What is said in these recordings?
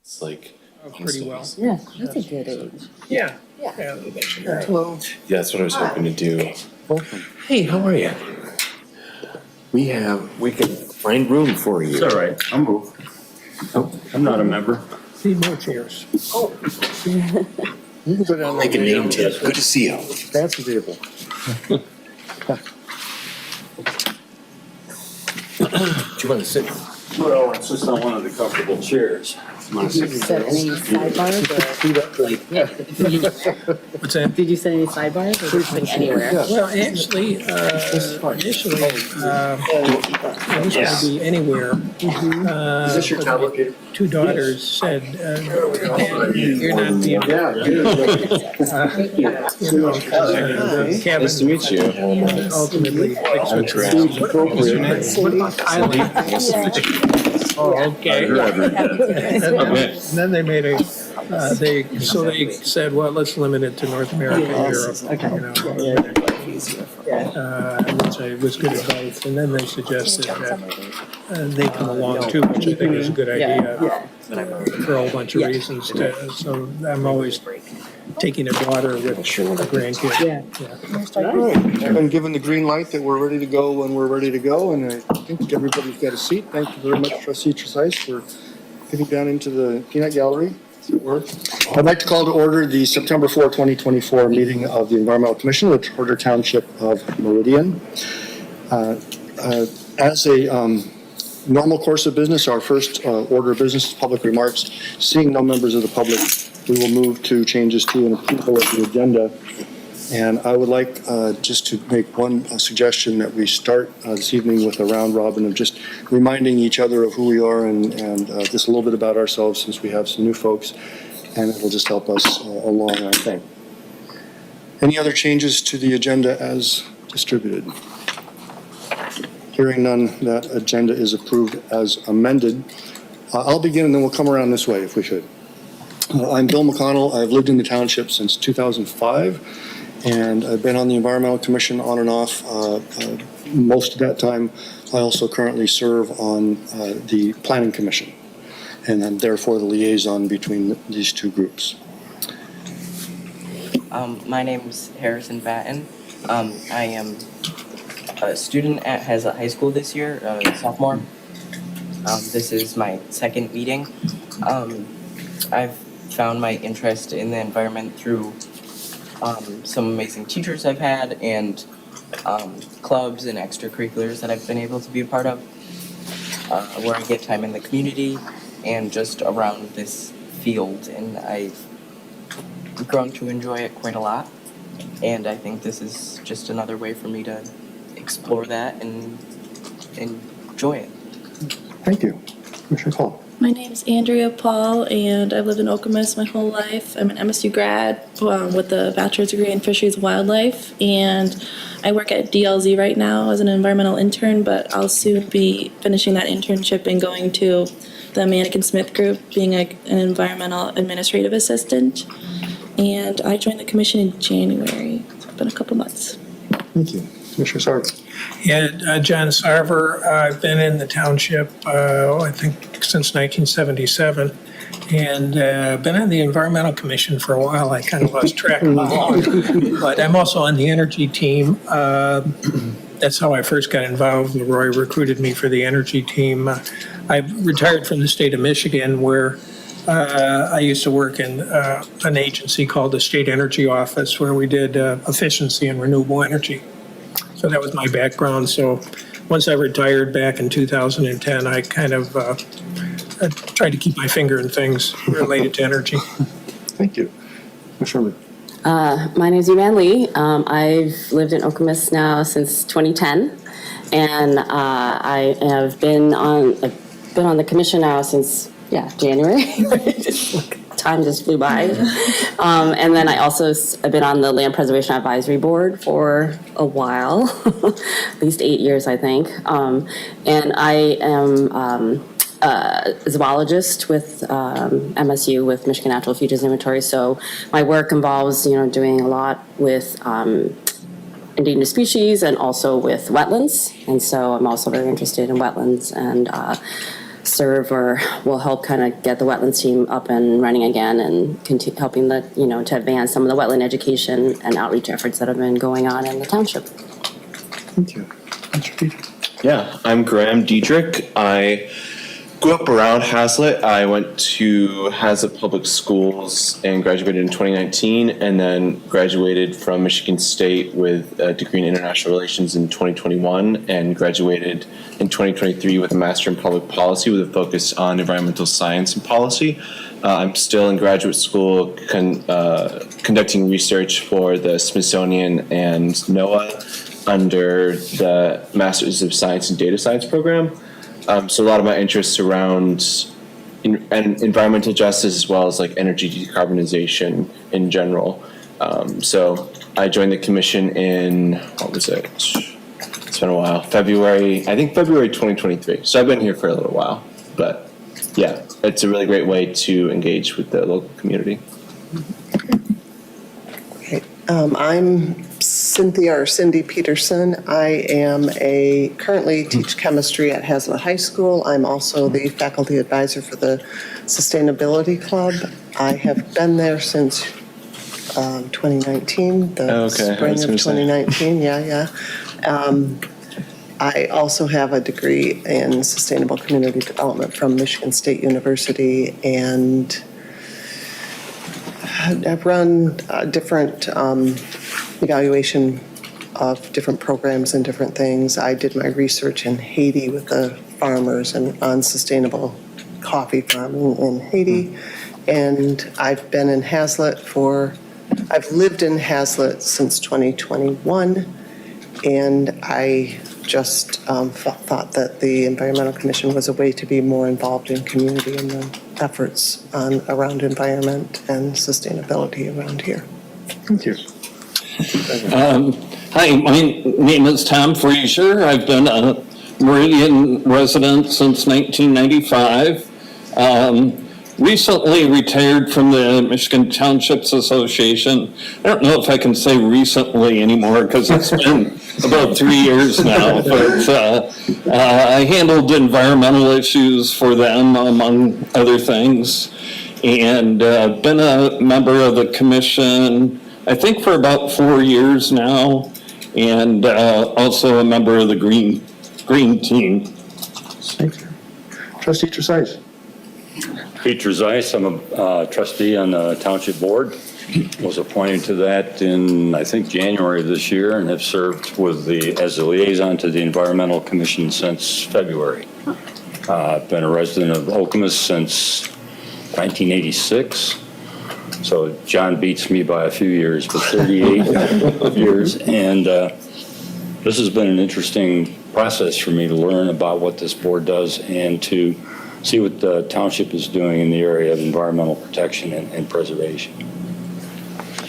It's like pretty well. Yeah, that's a good age. Yeah. Yeah. Hello. Yeah, that's what I was hoping to do. Hey, how are you? We can find room for you. It's all right. I'll move. I'm not a member. Need more chairs. Oh. You can go down. Make a name tag. Good to see you. That's the table. Do you want to sit? Well, it's just on one of the comfortable chairs. Did you set any sidebars What's that? Did you set any sidebars or just like anywhere? Well, actually, initially, it was going to be anywhere. Is this your tablet, Peter? Two daughters said, Dad, you're not the. Kevin. Nice to meet you. Ultimately. I'm Grant. What about Kylie? Oh, okay. And then they made they said, well, let's limit it to North America and Europe. Which was good advice. And then they suggested that they come along too, which I think is a good idea for a whole bunch of reasons. So I'm always taking a daughter with a grandkid. Yeah. All right, I've been given the green light that we're ready to go when we're ready to go, and I think everybody's got a seat. Thank you very much, Trustee Tresice, for getting down into the peanut gallery. I'd like to call to order the September 4, 2024 meeting of the Environmental Commission of the Porter Township of Meridian. As a normal course of business, our first order of business is public remarks. Seeing no members of the public, we will move to changes to an approval of the agenda. And I would like just to make one suggestion that we start this evening with a round robin of just reminding each other of who we are and just a little bit about ourselves, since we have some new folks, and it'll just help us along our thing. Any other changes to the agenda as distributed? Hearing none, that agenda is approved as amended. I'll begin and then we'll come around this way if we should. I'm Bill McConnell. I've lived in the township since 2005. And I've been on the Environmental Commission on and off most of that time. I also currently serve on the Planning Commission, and I'm therefore the liaison between these two groups. My name's Harrison Batten. I am a student at Hazlet High School this year, sophomore. This is my second meeting. I've found my interest in the environment through some amazing teachers I've had and clubs and extracurriculars that I've been able to be a part of, where I get time in the community and just around this field, and I've grown to enjoy it quite a lot, and I think this is just another way for me to explore that and enjoy it. Thank you. Commissioner Paul. My name's Andrea Paul, and I've lived in Okemos my whole life. I'm an MSU grad with a bachelor's degree in fisheries and wildlife, and I work at DLZ right now as an environmental intern, but I'll soon be finishing that internship and going to the Mannequin Smith Group, being an environmental administrative assistant. And I joined the commission in January. So it's been a couple months. Thank you. Commissioner Sarver. Yeah, John Sarver, I've been in the township, I think, since 1977, and been on the Environmental Commission for a while. I kind of lost track of how long. But I'm also on the energy team. That's how I first got involved. Roy recruited me for the energy team. I retired from the state of Michigan, where I used to work in an agency called the State Energy Office, where we did efficiency and renewable energy. So that was my background. So once I retired back in 2010, I kind of tried to keep my finger in things related to energy. Thank you. Commissioner Lee. My name is Yuman Lee. I've lived in Okemos now since 2010, and I have been on the commission now since January. Time just flew by. And then I also have been on the Land Preservation Advisory Board for a while, at least 8 years, I think. And I am a zoologist with MSU, with Michigan Natural Features Inventory. So my work involves, doing a lot with endangered species and also with wetlands. And so I'm also very interested in wetlands and serve or will help kind of get the wetlands team up and running again and helping to advance some of the wetland education and outreach efforts that have been going on in the township. Thank you. Mr. Dietrich. Yeah, I'm Graham Dietrich. I grew up around Hazlitt. I went to Hazlitt Public Schools and graduated in 2019, and then graduated from Michigan State with a degree in international relations in 2021, and graduated in 2023 with a master in public policy with a focus on environmental science and policy. I'm still in graduate school conducting research for the Smithsonian and NOAA under the Masters of Science and Data Science program. So a lot of my interests around environmental justice as well as like energy decarbonization in general. So I joined the commission in, what was it? It's been a while. February 2023. So I've been here for a little while, but yeah, it's a really great way to engage with the local community. Okay. I'm Cindy Peterson. I am currently teach chemistry at Hazlitt High School. I'm also the faculty advisor for the Sustainability Club. I have been there since 2019, the spring of 2019. Yeah. I also have a degree in sustainable community development from Michigan State University, and I've run different evaluation of different programs and different things. I did my research in Haiti with the farmers and on sustainable coffee farming in Haiti. And I've been in Hazlitt I've lived in Hazlitt since 2021. And I just thought that the Environmental Commission was a way to be more involved in community and the efforts around environment and sustainability around here. Thank you. Hi, my name is Tom Frazier. I've been a Meridian resident since 1995. Recently retired from the Michigan Townships Association. I don't know if I can say recently anymore because it's been about 3 years now, but I handled environmental issues for them, among other things, and been a member of the commission, I think, for about 4 years now, and also a member of the Green Team. Thank you. Trustee Tresize. Peter Zeiss, I'm a trustee on the township board. Was appointed to that in, I think, January of this year, and have served as a liaison to the Environmental Commission since February. I've been a resident of Okemos since 1986. So John beats me by a few years, but 38 years. And this has been an interesting process for me to learn about what this board does and to see what the township is doing in the area of environmental protection and preservation.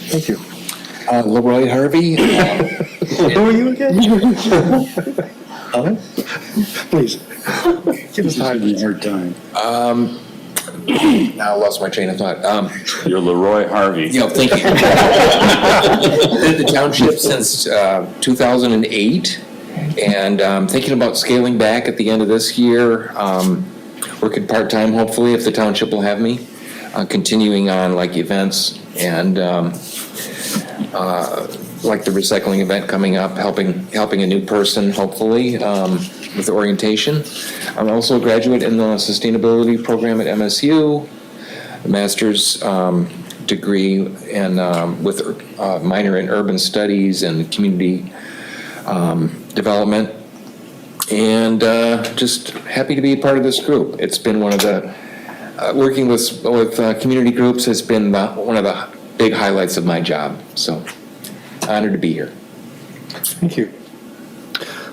Thank you. Leroy Harvey. Who are you again? Please. Give us time. Give me a hard time. Now I lost my train of thought. You're Leroy Harvey. Thank you. Been at the township since 2008, and thinking about scaling back at the end of this year, working part-time hopefully if the township will have me, continuing on like events and like the recycling event coming up, helping a new person hopefully with the orientation. I'm also a graduate in the sustainability program at MSU, a master's degree and with minor in urban studies and community development, and just happy to be a part of this group. It's been one of the working with community groups has been one of the big highlights of my job. So honored to be here. Thank you.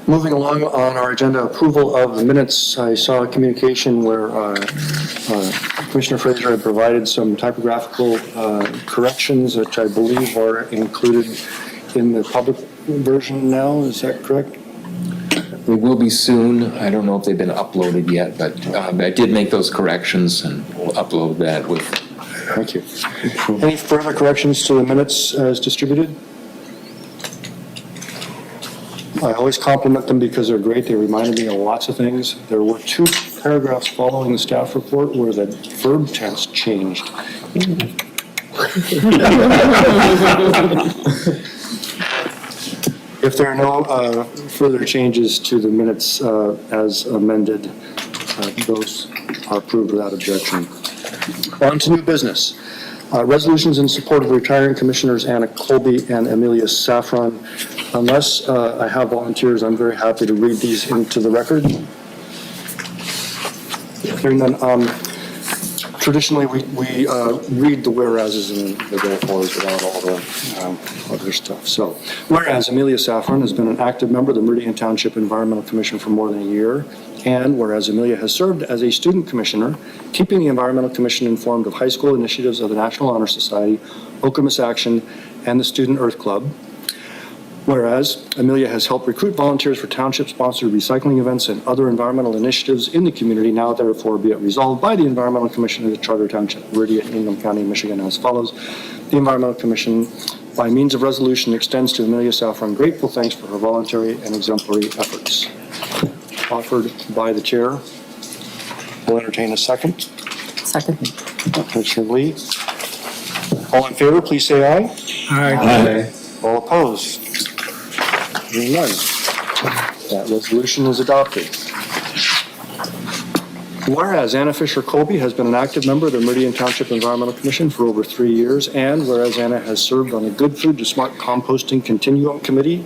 Moving along on our agenda, approval of the minutes. I saw a communication where Commissioner Fraser had provided some typographical corrections, which I believe are included in the public version now. Is that correct? They will be soon. I don't know if they've been uploaded yet, but I did make those corrections and we'll upload that with. Thank you. Any further corrections to the minutes as distributed? I always compliment them because they're great. They reminded me of lots of things. There were 2 paragraphs following the staff report where the verb tense changed. If there are no further changes to the minutes as amended, those are approved without objection. On to new business. Resolutions in support of retiring commissioners Anna Colby and Amelia Saffron. Unless I have volunteers, I'm very happy to read these into the record. Hearing none, traditionally we read the whereases and the therefores without all the other stuff. So, whereas Amelia Saffron has been an active member of the Meridian Township Environmental Commission for more than a year, and whereas Amelia has served as a student commissioner, keeping the Environmental Commission informed of high school initiatives of the National Honor Society, Okemos Action, and the Student Earth Club. Whereas Amelia has helped recruit volunteers for township-sponsored recycling events and other environmental initiatives in the community, now therefore be it resolved by the Environmental Commission of the Charter Township, Meridian, Ingham County, Michigan as follows. The Environmental Commission, by means of resolution, extends to Amelia Saffron grateful thanks for her voluntary and exemplary efforts. Offered by the chair. We'll entertain a second. Second. Commissioner Lee. All in favor, please say aye. Aye. All opposed? Hearing none. That resolution is adopted. Whereas Anna Fisher Colby has been an active member of the Meridian Township Environmental Commission for over 3 years, and whereas Anna has served on the Good Food to Smart Composting Continuum Committee,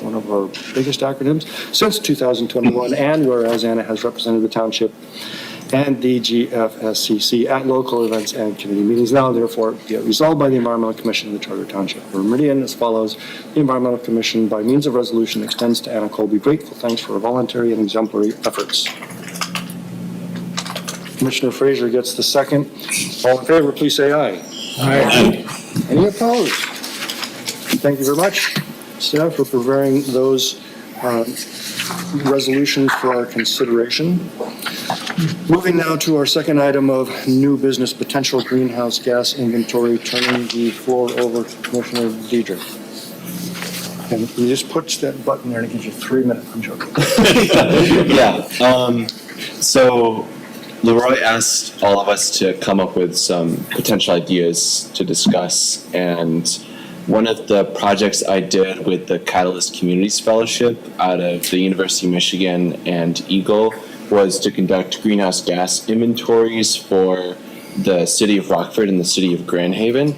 one of our biggest acronyms, since 2021, and whereas Anna has represented the township and the GFSCC at local events and committee meetings, now therefore be it resolved by the Environmental Commission of the Charter Township for Meridian as follows. The Environmental Commission, by means of resolution, extends to Anna Colby grateful thanks for her voluntary and exemplary efforts. Commissioner Fraser gets the second. All in favor, please say aye. Aye. Any opposed? Thank you very much, staff, for preparing those resolutions for our consideration. Moving now to our second item of new business, potential greenhouse gas inventory, turning the floor over to Commissioner Diedrich. And you just push that button there and it gives you 3 minutes. I'm joking. Yeah. So Leroy asked all of us to come up with some potential ideas to discuss, and one of the projects I did with the Catalyst Communities Fellowship out of the University of Michigan and Eagle was to conduct greenhouse gas inventories for the city of Rockford and the city of Grand Haven.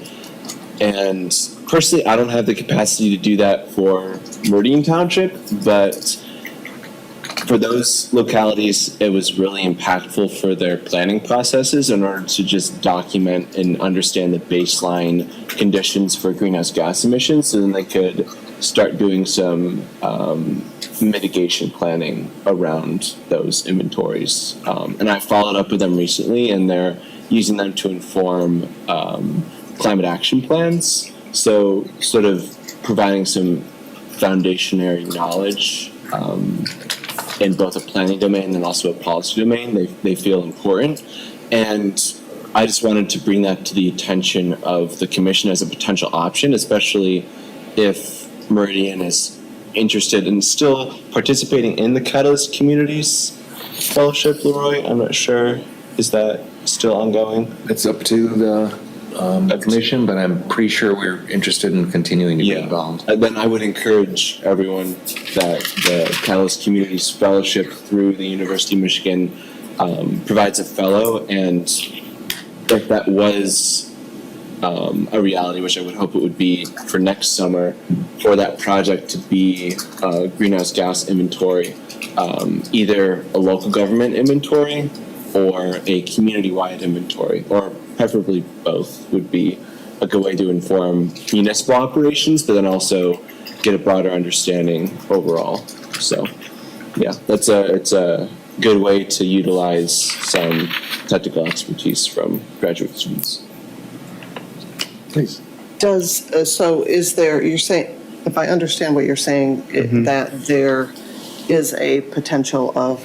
And personally, I don't have the capacity to do that for Meridian Township, but for those localities, it was really impactful for their planning processes in order to just document and understand the baseline conditions for greenhouse gas emissions, so then they could start doing some mitigation planning around those inventories. And I followed up with them recently, and they're using them to inform climate action plans. So sort of providing some foundationary knowledge in both a planning domain and also a policy domain. They feel important. And I just wanted to bring that to the attention of the commission as a potential option, especially if Meridian is interested in still participating in the Catalyst Communities Fellowship, Leroy. I'm not sure. Is that still ongoing? It's up to the commission, but I'm pretty sure we're interested in continuing to be involved. And then I would encourage everyone that the Catalyst Communities Fellowship through the University of Michigan provides a fellow, and if that was a reality, which I would hope it would be for next summer, for that project to be a greenhouse gas inventory, either a local government inventory or a community-wide inventory, or preferably both, would be a good way to inform municipal operations, but then also get a broader understanding overall. So, yeah, it's a good way to utilize some technical expertise from graduate students. Please. You're saying, if I understand what you're saying, that there is a potential of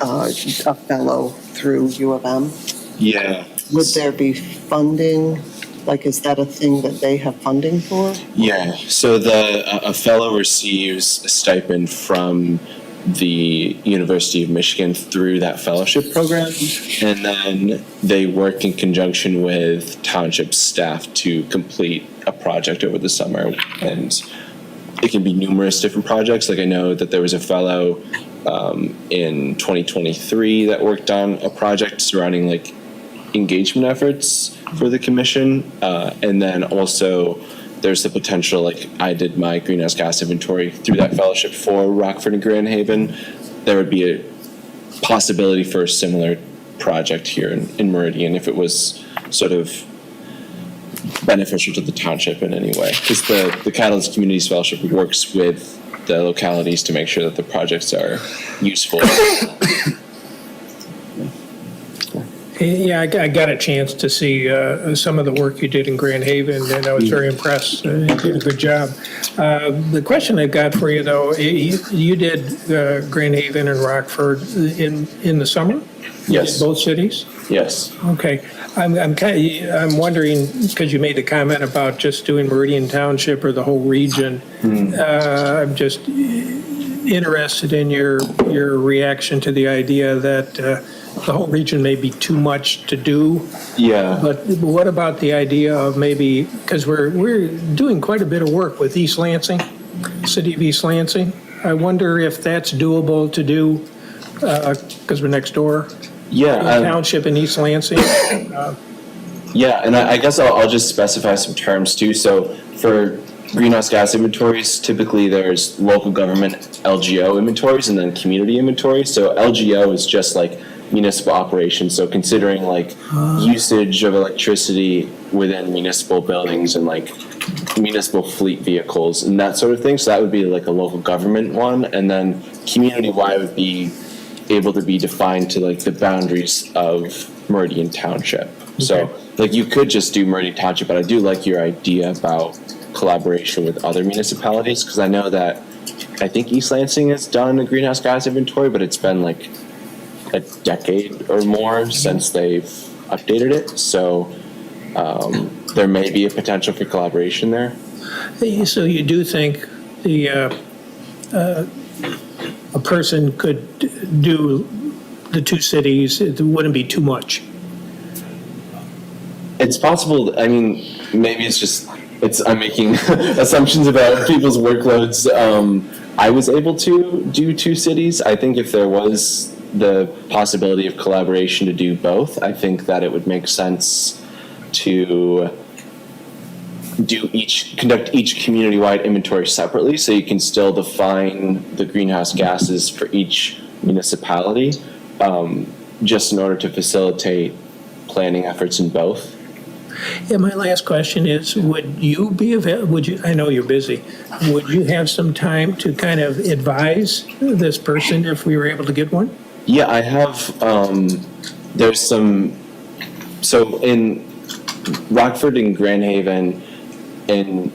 a fellow through U of M? Yeah. Would there be funding? Like, is that a thing that they have funding for? Yeah, so a fellow receives a stipend from the University of Michigan through that fellowship program, and then they work in conjunction with township staff to complete a project over the summer. And it can be numerous different projects. Like, I know that there was a fellow in 2023 that worked on a project surrounding like engagement efforts for the commission, and then also there's the potential, like I did my greenhouse gas inventory through that fellowship for Rockford and Grand Haven. There would be a possibility for a similar project here in Meridian if it was sort of beneficial to the township in any way, because the Catalyst Communities Fellowship works with the localities to make sure that the projects are useful. Yeah, I got a chance to see some of the work you did in Grand Haven, and I was very impressed. You did a good job. The question I've got for you, though, you did Grand Haven and Rockford in the summer? Yes. In both cities? Yes. Okay. I'm wondering, because you made the comment about just doing Meridian Township or the whole region. I'm just interested in your reaction to the idea that the whole region may be too much to do. Yeah. But what about the idea of maybe, because we're doing quite a bit of work with East Lansing, city of East Lansing. I wonder if that's doable to do, because we're next door. Yeah. Township in East Lansing. Yeah, and I guess I'll just specify some terms too. So for greenhouse gas inventories, typically there's local government LGO inventories and then community inventories. So LGO is just like municipal operations. So considering like usage of electricity within municipal buildings and like municipal fleet vehicles and that sort of thing. So that would be like a local government one. And then community-wide would be able to be defined to like the boundaries of Meridian Township. Okay. So like you could just do Meridian Township, but I do like your idea about collaboration with other municipalities, because I know that I think East Lansing has done a greenhouse gas inventory, but it's been like a decade or more since they've updated it. So there may be a potential for collaboration there. So you do think a person could do the two cities, it wouldn't be too much? It's possible. I mean, maybe I'm making assumptions about people's workloads. I was able to do two cities. I think if there was the possibility of collaboration to do both, I think that it would make sense to conduct each community-wide inventory separately, so you can still define the greenhouse gases for each municipality, just in order to facilitate planning efforts in both. Yeah, my last question is, would you be available, I know you're busy, would you have some time to kind of advise this person if we were able to get one? Yeah, I have, there's some, so in Rockford and Grand Haven, in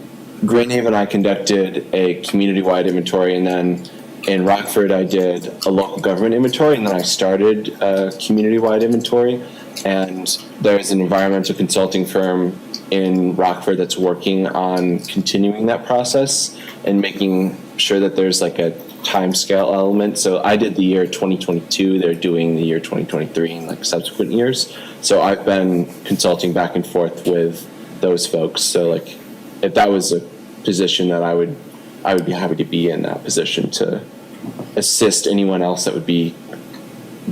Grand Haven I conducted a community-wide inventory, and then in Rockford, I did a local government inventory, and then I started a community-wide inventory. And there's an environmental consulting firm in Rockford that's working on continuing that process and making sure that there's like a timescale element. So I did the year 2022, they're doing the year 2023 and like subsequent years. So I've been consulting back and forth with those folks. So like if that was a position that I would be happy to be in that position to assist anyone else that would be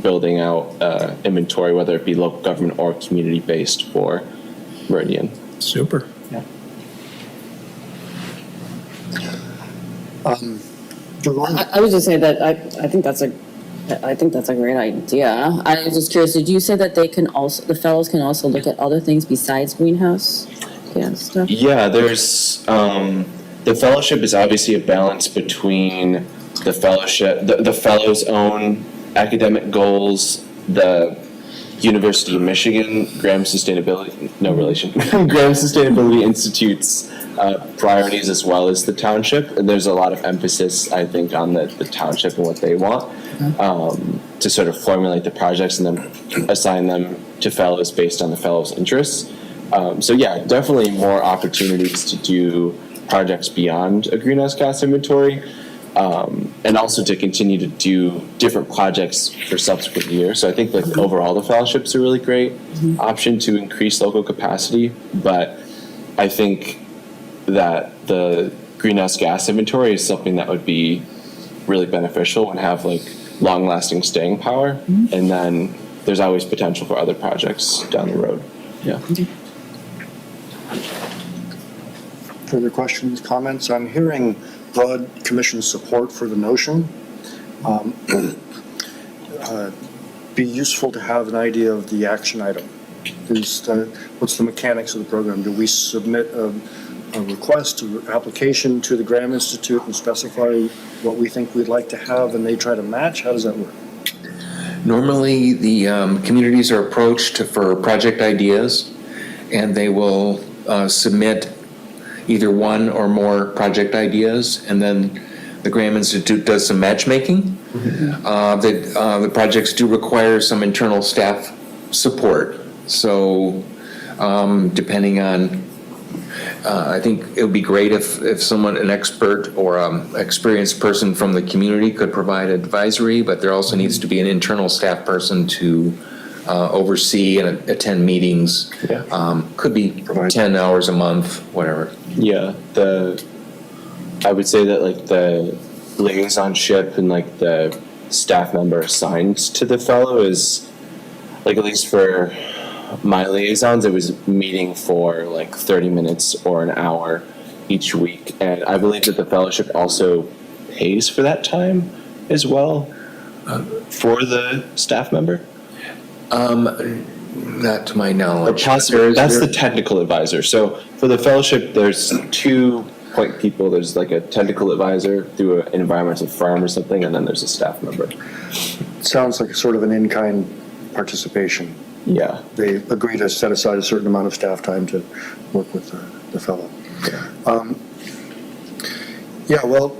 building out inventory, whether it be local government or community based for Meridian. Super. I was just saying that I think that's a great idea. I was just curious, did you say that the fellows can also look at other things besides greenhouse gas stuff? Yeah, there's the fellowship is obviously a balance between the fellowship, the fellows' own academic goals, the University of Michigan Graham Sustainability, no relation, Graham Sustainability Institute's priorities, as well as the township. And there's a lot of emphasis, I think, on the township and what they want to sort of formulate the projects and then assign them to fellows based on the fellows' interests. So yeah, definitely more opportunities to do projects beyond a greenhouse gas inventory. And also to continue to do different projects for subsequent years. So I think like overall the fellowship's a really great option to increase local capacity. But I think that the greenhouse gas inventory is something that would be really beneficial and have like long-lasting staying power. And then there's always potential for other projects down the road. Yeah. Further questions, comments? I'm hearing broad commission support for the notion. Be useful to have an idea of the action item. What's the mechanics of the program? Do we submit a request, an application to the Graham Institute and specify what we think we'd like to have and they try to match? How does that work? Normally, the communities are approached for project ideas, and they will submit either one or more project ideas, and then the Graham Institute does some matchmaking. The projects do require some internal staff support. So depending on, I think it would be great if someone, an expert or experienced person from the community could provide advisory, but there also needs to be an internal staff person to oversee and attend meetings. Could be 10 hours a month, whatever. Yeah, I would say that like the liaisonship and like the staff member assigned to the fellow is like, at least for my liaisons, it was meeting for like 30 minutes or an hour each week. And I believe that the fellowship also pays for that time as well for the staff member. Not to my knowledge. That's the technical advisor. So for the fellowship, there's 2 point people. There's like a technical advisor through an environmental firm or something, and then there's a staff member. Sounds like sort of an in-kind participation. Yeah. They agree to set aside a certain amount of staff time to work with the fellow. Well,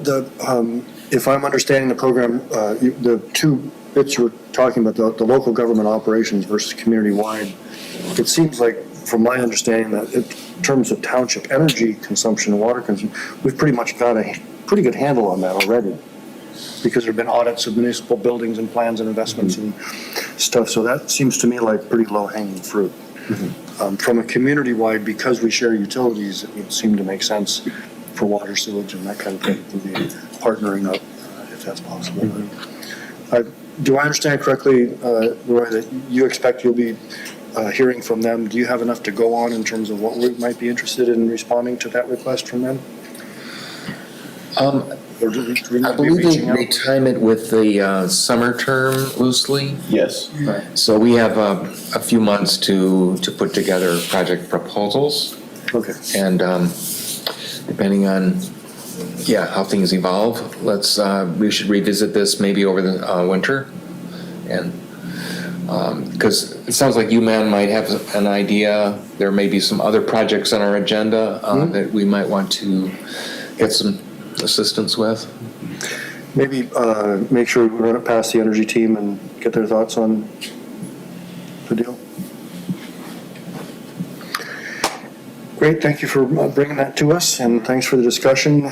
if I'm understanding the program, the 2 bits you were talking about, the local government operations versus community-wide, it seems like, from my understanding, that in terms of township energy consumption and water consumption, we've pretty much got a pretty good handle on that already, because there have been audits of municipal buildings and plans and investments and stuff. So that seems to me like pretty low-hanging fruit. From a community-wide, because we share utilities, it would seem to make sense for water, sewage, and that kind of thing to be partnering up, if that's possible. Do I understand correctly, Roy, that you expect you'll be hearing from them? Do you have enough to go on in terms of what we might be interested in responding to that request from them? Or do we I not be believe reaching they out? time it with the summer term loosely. Yes. So we have a few months to put together project proposals. Okay. And depending on, how things evolve, we should revisit this maybe over the winter. And because it sounds like UMass might have an idea. There may be some other projects on our agenda that we might want to get some assistance with. maybe make sure we run it past the energy team and get their thoughts on the deal. Great, thank you for bringing that to us, and thanks for the discussion.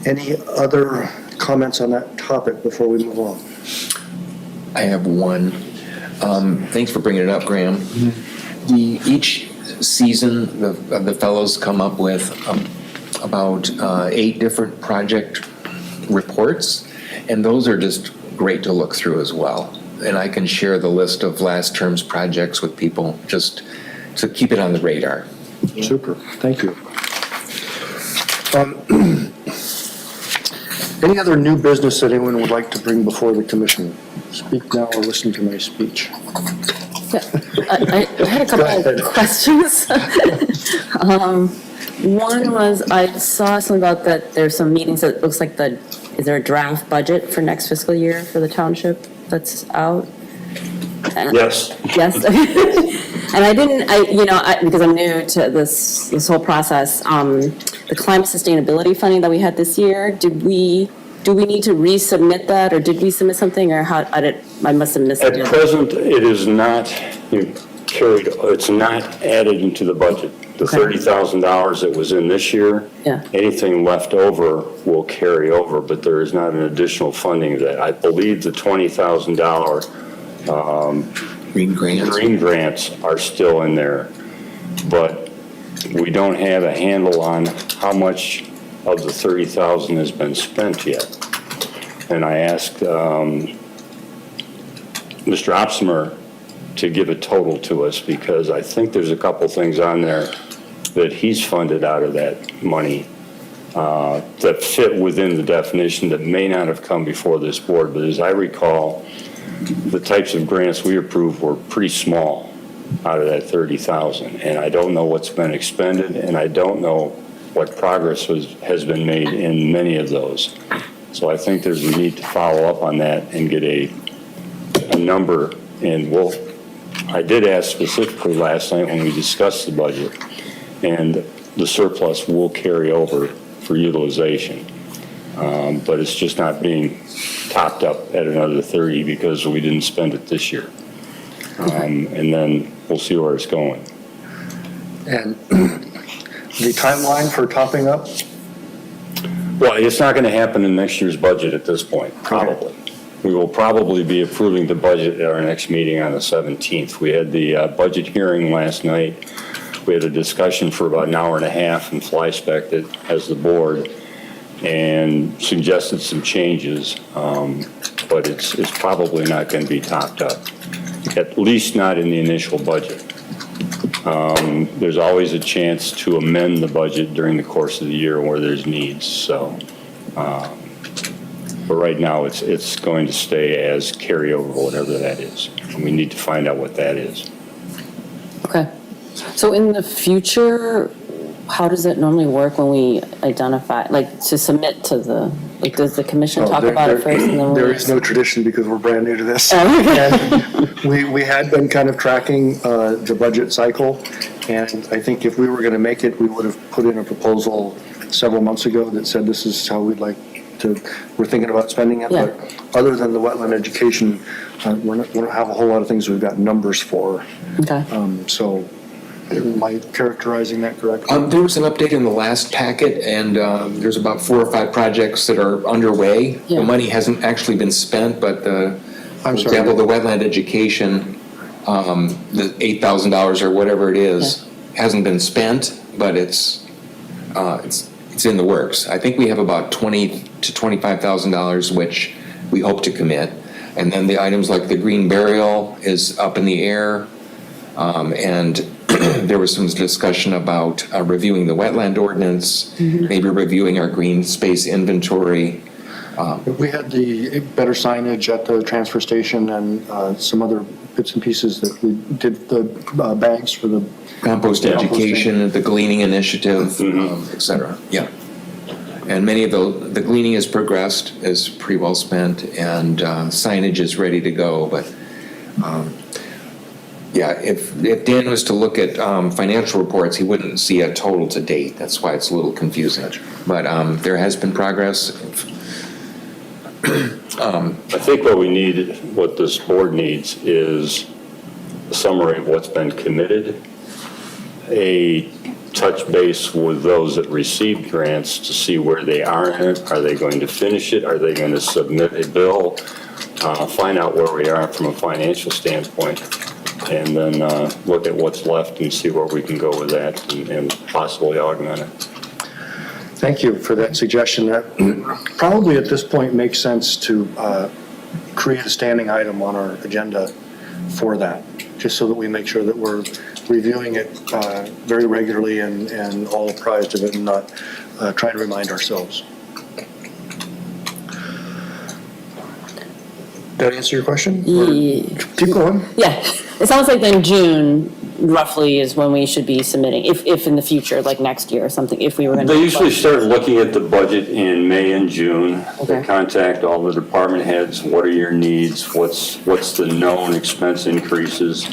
Any other comments on that topic before we move on? I have one. Thanks for bringing it up, Graham. Each season, the fellows come up with about 8 different project reports, and those are just great to look through as well. And I can share the list of last term's projects with people, just to keep it on the radar. Super, thank you. Any other new business that anyone would like to bring before the commission? Speak now or listen to my speech. I had a couple of questions. One was, I saw something about that there's some meetings that looks like is there a draft budget for next fiscal year for the township that's out? Yes. Yes. And because I'm new to this whole process, the climate sustainability funding that we had this year, do we need to resubmit that, or did we submit something, or I must have missed it. At present, it is not carried, it's not added into the budget. The $30,000 that was in this year, anything left over will carry over, but there is not an additional funding that. I believe the $20,000 green grants are still in there, but we don't have a handle on how much of the $30,000 has been spent yet. And I asked Mr. Opsmer to give a total to us, because I think there's a couple things on there that he's funded out of that money that fit within the definition that may not have come before this board. But as I recall, the types of grants we approved were pretty small out of that $30,000. And I don't know what's been expended, and I don't know what progress has been made in many of those. So I think there's a need to follow up on that and get a number. And I did ask specifically last night when we discussed the budget, and the surplus will carry over for utilization. But it's just not being topped up at another 30 because we didn't spend it this year. And then we'll see where it's going. And the timeline for topping up? Well, it's not going to happen in next year's budget at this point, probably. Okay. We will probably be approving the budget at our next meeting on the 17th. We had the budget hearing last night. We had a discussion for about an hour and a half and fly-spec'd it as the board and suggested some changes, but it's probably not going to be topped up, at least not in the initial budget. There's always a chance to amend the budget during the course of the year where there's needs. So, but right now it's going to stay as carryover, whatever that is. And we need to find out what that is. Okay. So in the future, how does it normally work when we identify, like to submit to does the commission talk about it first? And then there is no tradition because we're brand new to this. Oh, okay. And we had been kind of tracking the budget cycle, and I think if we were going to make it, we would have put in a proposal several months ago that said this is how we're thinking about spending it. Yeah. But other than the wetland education, we don't have a whole lot of things we've got numbers for. Okay. So am I characterizing that correctly? There was an update in the last packet, and there's about 4 or 5 projects that are underway. Yeah. The money hasn't actually been spent, but for example, the wetland education, the $8,000 or whatever it is, hasn't been spent, but it's in the works. I think we have about $20,000 to $25,000, which we hope to commit. And then the items like the green burial is up in the air, and there was some discussion about reviewing the wetland ordinance, maybe reviewing our green space inventory. We had the better signage at the transfer station and some other bits and pieces that we did the bags for the Compost education, the gleaning initiative, et cetera. Yeah. And many of the gleaning has progressed, is pretty well spent, and signage is ready to go. But if Dan was to look at financial reports, he wouldn't see a total to date. That's why it's a little confusing. But there has been progress. I think what this board needs is a summary of what's been committed, a touch base with those that received grants to see where they are in it. Are they going to finish it? Are they going to submit a bill? Find out where we are from a financial standpoint, and then look at what's left and see where we can go with that and possibly augment it. Thank you for that suggestion. That probably at this point makes sense to create a standing item on our agenda for that, just so that we make sure that we're reviewing it very regularly and all apprised of it and not trying to remind ourselves. Did that answer your question? Or keep going. Yeah, it sounds like then June roughly is when we should be submitting, if in the future, like next year or something, if we were going to. They usually start looking at the budget in May and June. They Okay. contact all the department heads. What are your needs? What's the known expense increases?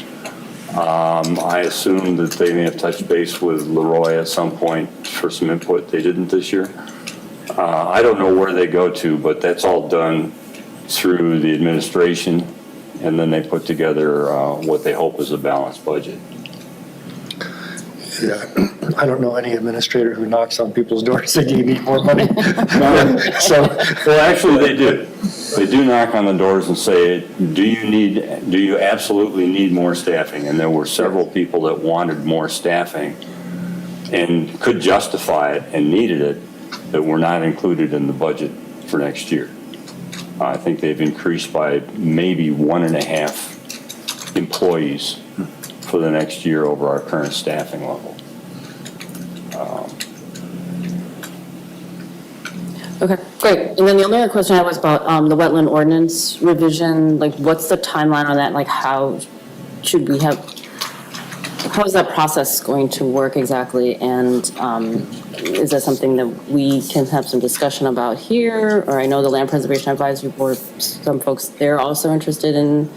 I assume that they may have touched base with Leroy at some point for some input. They didn't this year. I don't know where they go to, but that's all done through the administration, and then they put together what they hope is a balanced budget. Yeah, I don't know any administrator who knocks on people's doors saying, "Do you need more money?" So, Well, actually, they do. They do knock on the doors and say, do you absolutely need more staffing? And there were several people that wanted more staffing and could justify it and needed it, that were not included in the budget for next year. I think they've increased by maybe 1.5 employees for the next year over our current staffing level. Okay, great. And then the only other question I had was about the wetland ordinance revision. Like, what's the timeline on that? Like, how is that process going to work exactly? And is that something that we can have some discussion about here? Or I know the Land Preservation Advisory Board, some folks, they're also interested in,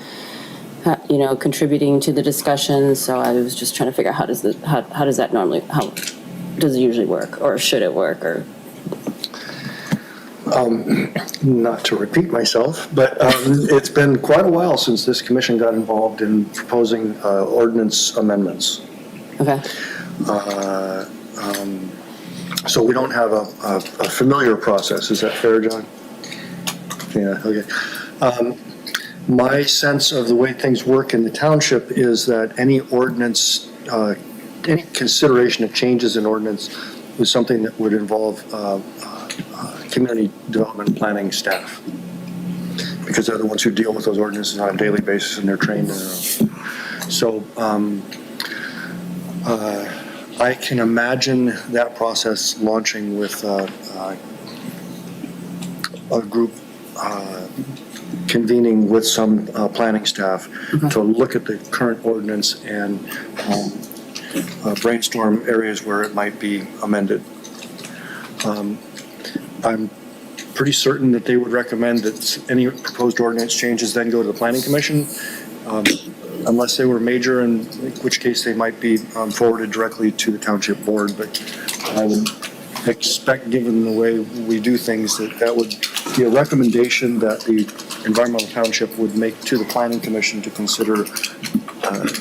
contributing to the discussion. So I was just trying to figure out how does it usually work, or should it work, or? not to repeat myself, but it's been quite a while since this commission got involved in proposing ordinance amendments. Okay. So we don't have a familiar process. Is that fair, John? Yeah, okay. My sense of the way things work in the township is that any ordinance, any consideration of changes in ordinance is something that would involve community development planning staff, because they're the ones who deal with those ordinances on a daily basis and they're trained. So I can imagine that process launching with a group convening with some planning staff to look at the current ordinance and brainstorm areas where it might be amended. I'm pretty certain that they would recommend that any proposed ordinance changes then go to the Planning Commission, unless they were major, in which case they might be forwarded directly to the Township Board. But I would expect, given the way we do things, that would be a recommendation that the Environmental Township would make to the Planning Commission to consider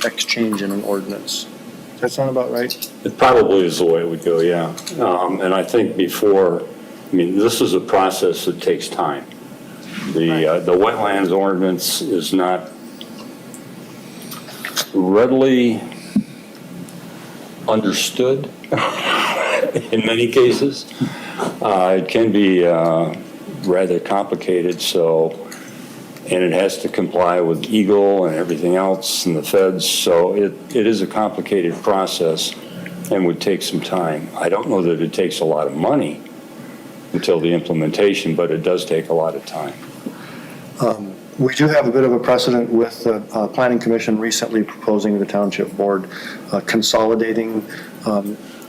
X change in an ordinance. Does that sound about right? It probably is the way it would go, yeah. And I think this is a process that takes time. The wetlands ordinance is not readily understood in many cases. It can be rather complicated, and it has to comply with Eagle and everything else and the feds, so it is a complicated process and would take some time. I don't know that it takes a lot of money until the implementation, but it does take a lot of time. We do have a bit of a precedent with the Planning Commission recently proposing to the Township Board consolidating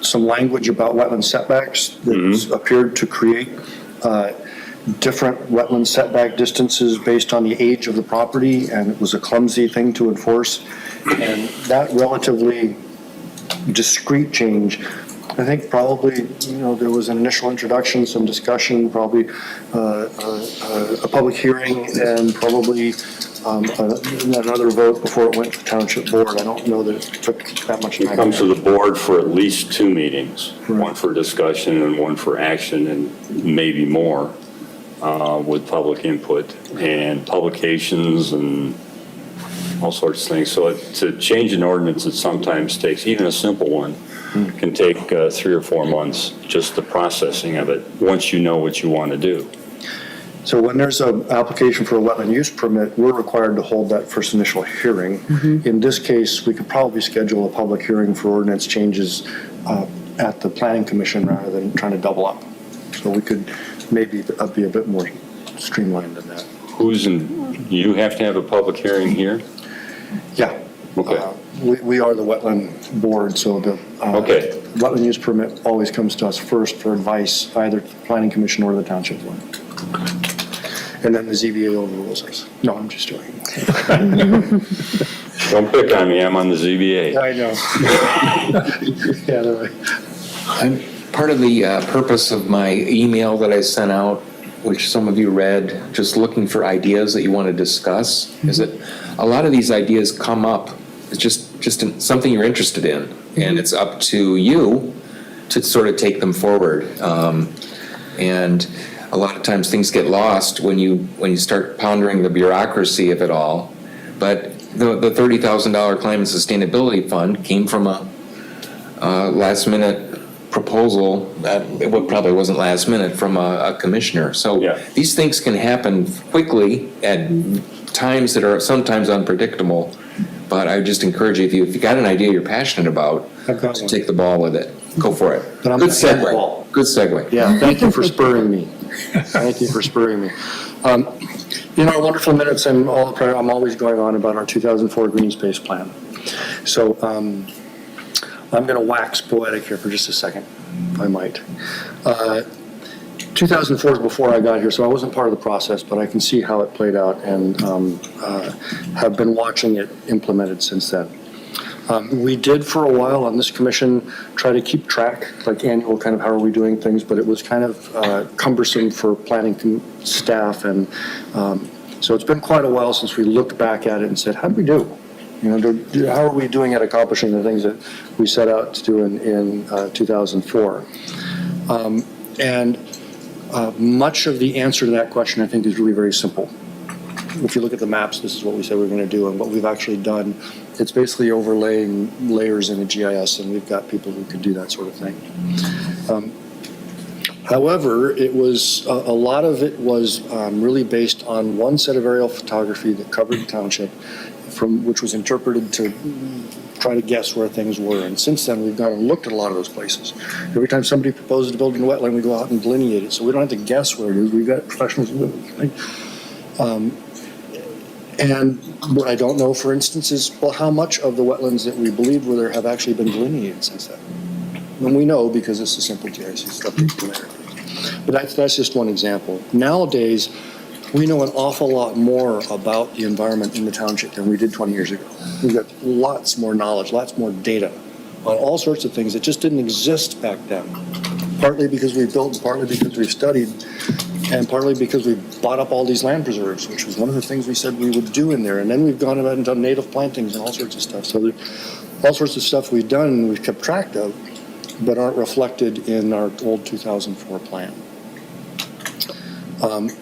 some language about wetland setbacks that appeared to create different wetland setback distances based on the age of the property, and it was a clumsy thing to enforce. And that relatively discrete change I think probably, there was an initial introduction, some discussion, probably a public hearing, and probably another vote before it went to township board. I don't know that it took that much It time. comes to the board for at least 2 meetings, one for discussion and one for action, and maybe more with public input and publications and all sorts of things. So to change an ordinance, it sometimes takes, even a simple one, can take 3 or 4 months, just the processing of it, once you know what you want to do. So when there's an application for a wetland use permit, we're required to hold that first initial hearing. In this case, we could probably schedule a public hearing for ordinance changes at the planning commission rather than trying to double up. So we could maybe be a bit more streamlined than that. You have to have a public hearing here? Yeah. Okay. We are the wetland board, so the Okay. wetland use permit always comes to us first for advice, either the planning commission or the township board. And then the ZBA overrules us. No, I'm just joking. Don't pick on me, I'm on the ZBA. I know. Yeah, they're right. Part of the purpose of my email that I sent out, which some of you read, just looking for ideas that you want to discuss, is that a lot of these ideas come up, it's just something you're interested in, and it's up to you to sort of take them forward. And a lot of times things get lost when you start pondering the bureaucracy of it all. But the $30,000 climate sustainability fund came from a last minute proposal that probably wasn't last minute from a commissioner. So Yeah. these things can happen quickly at times that are sometimes unpredictable. But I would just encourage you, if you got an idea you're passionate about, I've got to one. take the ball with it. Go for it. But I'm Good gonna hand the segue. ball. Good segue. Yeah, thank you for spurring me. Thank you for spurring me. In our wonderful minutes, I'm always going on about our 2004 green space plan. So I'm going to wax poetic here for just a second, if I might. 2004 is before I got here, so I wasn't part of the process, but I can see how it played out and have been watching it implemented since then. We did for a while on this commission try to keep track, like annual kind of how are we doing things, but it was kind of cumbersome for planning staff. And so it's been quite a while since we looked back at it and said, how did we do? How are we doing at accomplishing the things that we set out to do in 2004? Much of the answer to that question, I think, is really very simple. If you look at the maps, this is what we said we were going to do, and what we've actually done, it's basically overlaying layers in a GIS, and we've got people who can do that sort of thing. However, it was a lot of it was really based on one set of aerial photography that covered the township, which was interpreted to try to guess where things were. And since then, we've gone and looked at a lot of those places. Every time somebody proposes to build in a wetland, we go out and delineate it, so we don't have to guess where it is. We've got professionals who do it. And what I don't know, for instance, is, well, how much of the wetlands that we believed were there have actually been delineated since then? And we know because it's a simple GIS stuff. But that's just one example. Nowadays, we know an awful lot more about the environment in the township than we did 20 years ago. We've got lots more knowledge, lots more data on all sorts of things that just didn't exist back then. Partly because we built, partly because we've studied, and partly because we bought up all these land preserves, which was one of the things we said we would do in there. And then we've gone about and done native plantings and all sorts of stuff. So there's all sorts of stuff we've done and we've kept track of, but aren't reflected in our old 2004 plan.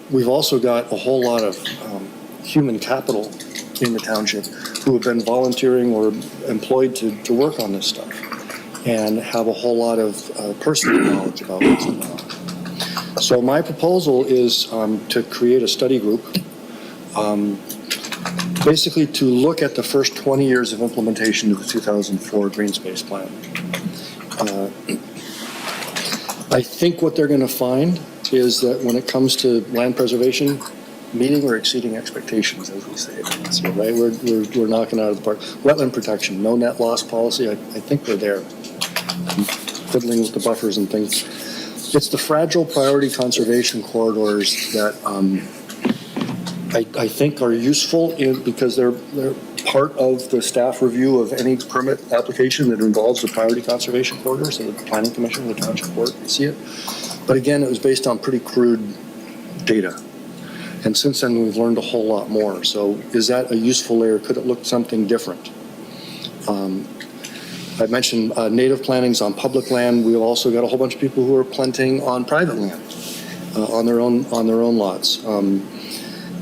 We've also got a whole lot of human capital in the township who have been volunteering or employed to work on this stuff and have a whole lot of personal knowledge about what's going on. So my proposal is to create a study group, basically to look at the first 20 years of implementation of the 2004 Green Space Plan. I think what they're going to find is that when it comes to land preservation, meeting or exceeding expectations, as we say it. So, right, we're knocking out of the park. Wetland protection, no net loss policy. I think we're there. Fiddling with the buffers and things. It's the fragile priority conservation corridors that I think are useful because they're part of the staff review of any permit application that involves the priority conservation corridor, so the planning commission, the township board, you see it. But again, it was based on pretty crude data. And since then, we've learned a whole lot more. So is that a useful layer? Could it look something different? I mentioned native plantings on public land. We've also got a whole bunch of people who are planting on private land, on their own lots.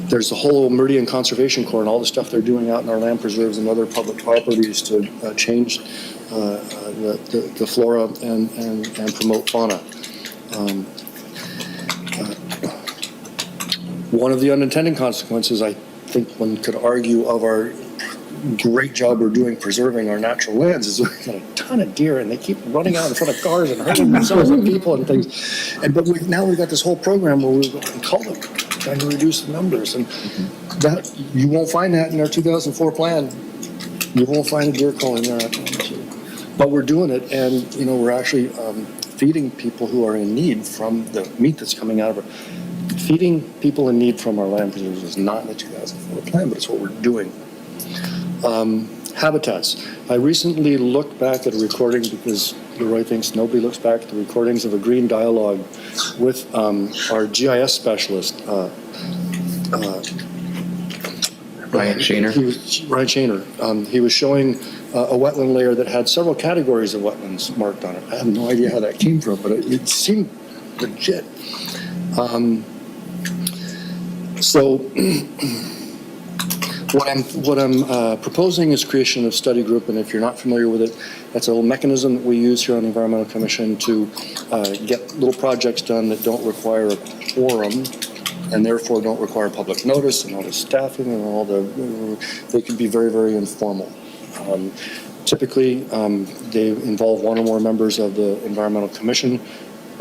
There's the whole Meridian Conservation Corps and all the stuff they're doing out in our land preserves and other public properties to change the flora and promote fauna. One of the unintended consequences, I think one could argue, of our great job we're doing preserving our natural lands is we've got a ton of deer and they keep running out in front of cars and hurting themselves and people and things. But now we've got this whole program where we call them, trying to reduce the numbers. And that you won't find that in our 2004 plan. You won't find a deer calling there. But we're doing it, and we're actually feeding people who are in need from the meat that's coming out of it. Feeding people in need from our land preserves is not in the 2004 plan, but it's what we're doing. Habitats. I recently looked back at a recording, because Leroy thinks nobody looks back at the recordings of a green dialogue with our GIS specialist, Ryan Shaner. Ryan Shaner. He was showing a wetland layer that had several categories of wetlands marked on it. I have no idea how that came from, but it seemed legit. So what I'm proposing is creation of study group, and if you're not familiar with it, that's a little mechanism that we use here on the Environmental Commission to get little projects done that don't require a quorum and therefore don't require public notice and all the staffing and they can be very, very informal. Typically, they involve one or more members of the Environmental Commission,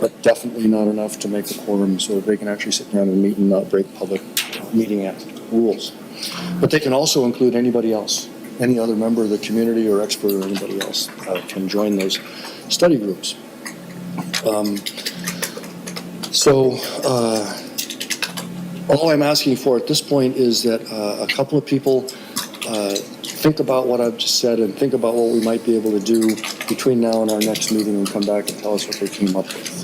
but definitely not enough to make a quorum so that they can actually sit down and meet and not break public meeting act rules. But they can also include anybody else, any other member of the community or expert or anybody else can join those study groups. All I'm asking for at this point is that a couple of people think about what I've just said and think about what we might be able to do between now and our next meeting and come back and tell us what they came up with.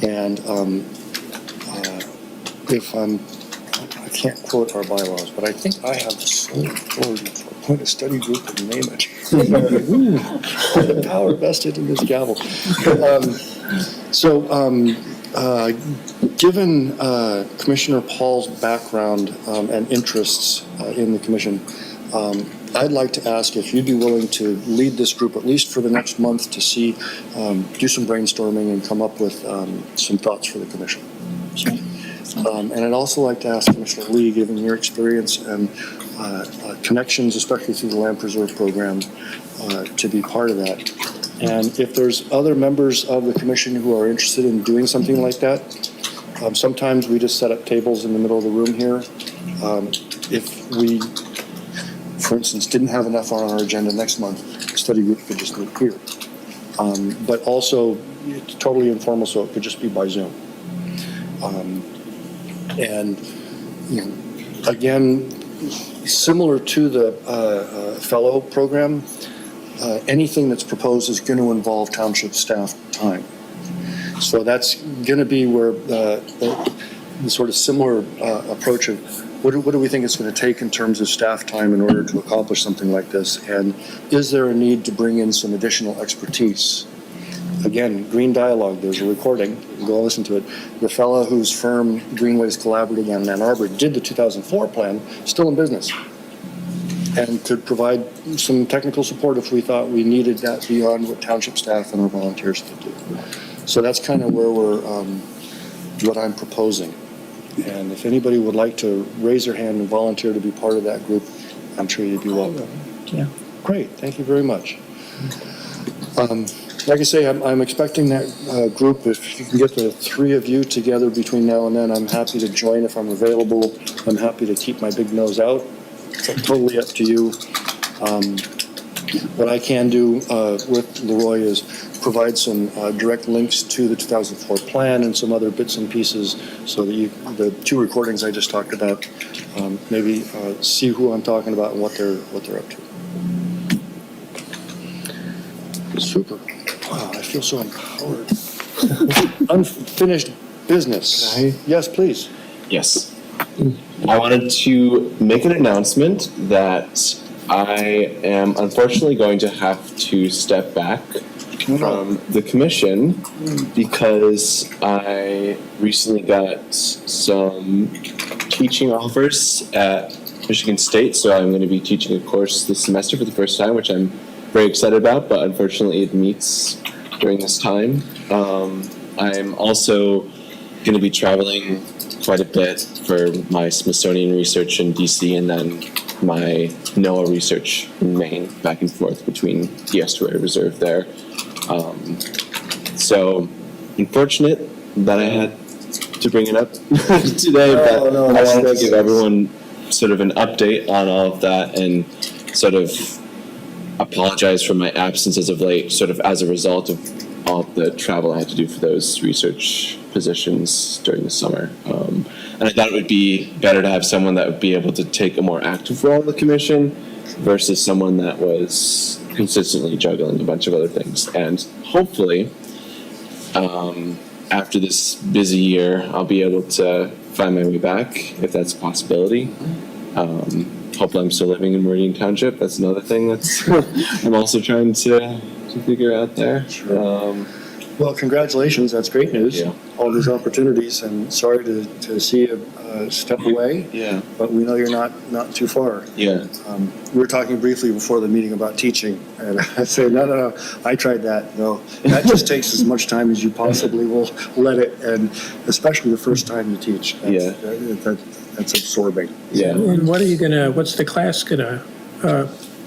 And I can't quote our bylaws, but I think I have the sole authority to appoint a study group and name it. The power vested in this gavel. Given Commissioner Paul's background and interests in the commission, I'd like to ask if you'd be willing to lead this group, at least for the next month, to see, do some brainstorming and come up with some thoughts for the commission. Sure. And I'd also like to ask Commissioner Lee, given your experience and connections, especially through the Land Preserve Program, to be part of that. And if there's other members of the commission who are interested in doing something like that, sometimes we just set up tables in the middle of the room here. If we, for instance, didn't have enough on our agenda next month, the study group could just meet here. But also, it's totally informal, so it could just be by Zoom. And again, similar to the fellow program, anything that's proposed is going to involve township staff time. So that's going to be where the sort of similar approach of what do we think it's going to take in terms of staff time in order to accomplish something like this, and is there a need to bring in some additional expertise? Again, Green Dialogue, there's a recording, you can go listen to it. The fellow whose firm, Greenways Collaborative in Ann Arbor, did the 2004 plan, still in business, and could provide some technical support if we thought we needed that beyond what township staff and our volunteers could do. So that's kind of where we're, what I'm proposing. And if anybody would like to raise their hand and volunteer to be part of that group, I'm sure you'd be welcome. Yeah. Great, thank you very much. Like I say, I'm expecting that group, if you can get the three of you together between now and then, I'm happy to join if I'm available. I'm happy to keep my big nose out. It's totally up to you. What I can do with Leroy is provide some direct links to the 2004 plan and some other bits and pieces so that the two recordings I just talked about, maybe see who I'm talking about and what they're up to. Super. Wow, I feel so empowered. Unfinished business. Yes, please. Yes. I wanted to make an announcement that I am unfortunately going to have to step back from the commission because I recently got some teaching offers at Michigan State, so I'm going to be teaching a course this semester for the first time, which I'm very excited about, but unfortunately it meets during this time. I'm also going to be traveling quite a bit for my Smithsonian research in DC and then my NOAA research in Maine, back and forth between the Estuary Reserve there. So unfortunate that I had to bring it up today, but I wanted to give everyone sort of an update on all of that and sort of apologize for my absence as of late, sort of as a result of all of the travel I had to do for those research positions during the summer. And I thought it would be better to have someone that would be able to take a more active role in the commission versus someone that was consistently juggling a bunch of other things. And hopefully, after this busy year, I'll be able to find my way back, if that's a possibility. Hopefully I'm still living in Meridian Township. That's another thing that's I'm also trying to figure out there. Well, congratulations. That's great news. Yeah. All these opportunities, and sorry to see you step away. Yeah. But we know you're not too far. Yeah. We were talking briefly before the meeting about teaching, and I said, no, I tried that. No, that just takes as much time as you possibly will let it, and especially the first time you teach. That's absorbing. Yeah. And what's the class gonna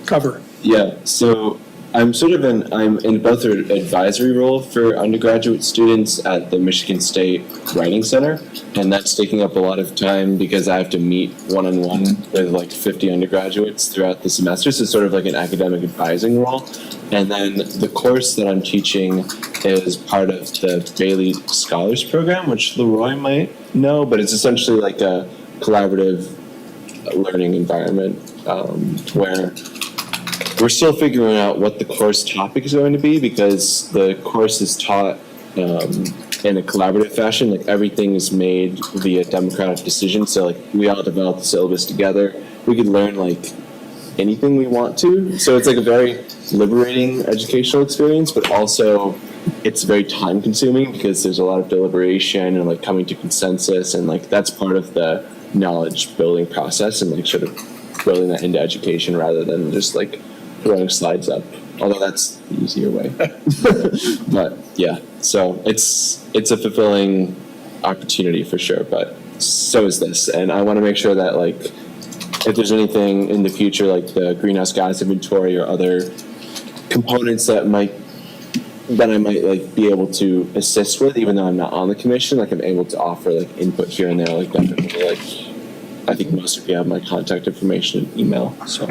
cover? Yeah. So I'm in both an advisory role for undergraduate students at the Michigan State Writing Center, and that's taking up a lot of time because I have to meet one-on-one with like 50 undergraduates throughout the semester, so it's sort of like an academic advising role. And then the course that I'm teaching is part of the Bailey Scholars Program, which Leroy might know, but it's essentially like a collaborative learning environment where we're still figuring out what the course topic is going to be because the course is taught in a collaborative fashion. Like everything is made via democratic decision. So like we all develop the syllabus together. We could learn like anything we want to. So it's like a very liberating educational experience, but also it's very time consuming because there's a lot of deliberation and like coming to consensus, and like that's part of the knowledge building process and like sort of building that into education rather than just like throwing slides up, although that's the easier way. But yeah, so it's a fulfilling opportunity for sure, but so is this. And I want to make sure that like if there's anything in the future like the greenhouse gas inventory or other components that I might like be able to assist with, even though I'm not on the commission, like I'm able to offer like input here and there, like definitely like I think most of you have my contact information and email, so.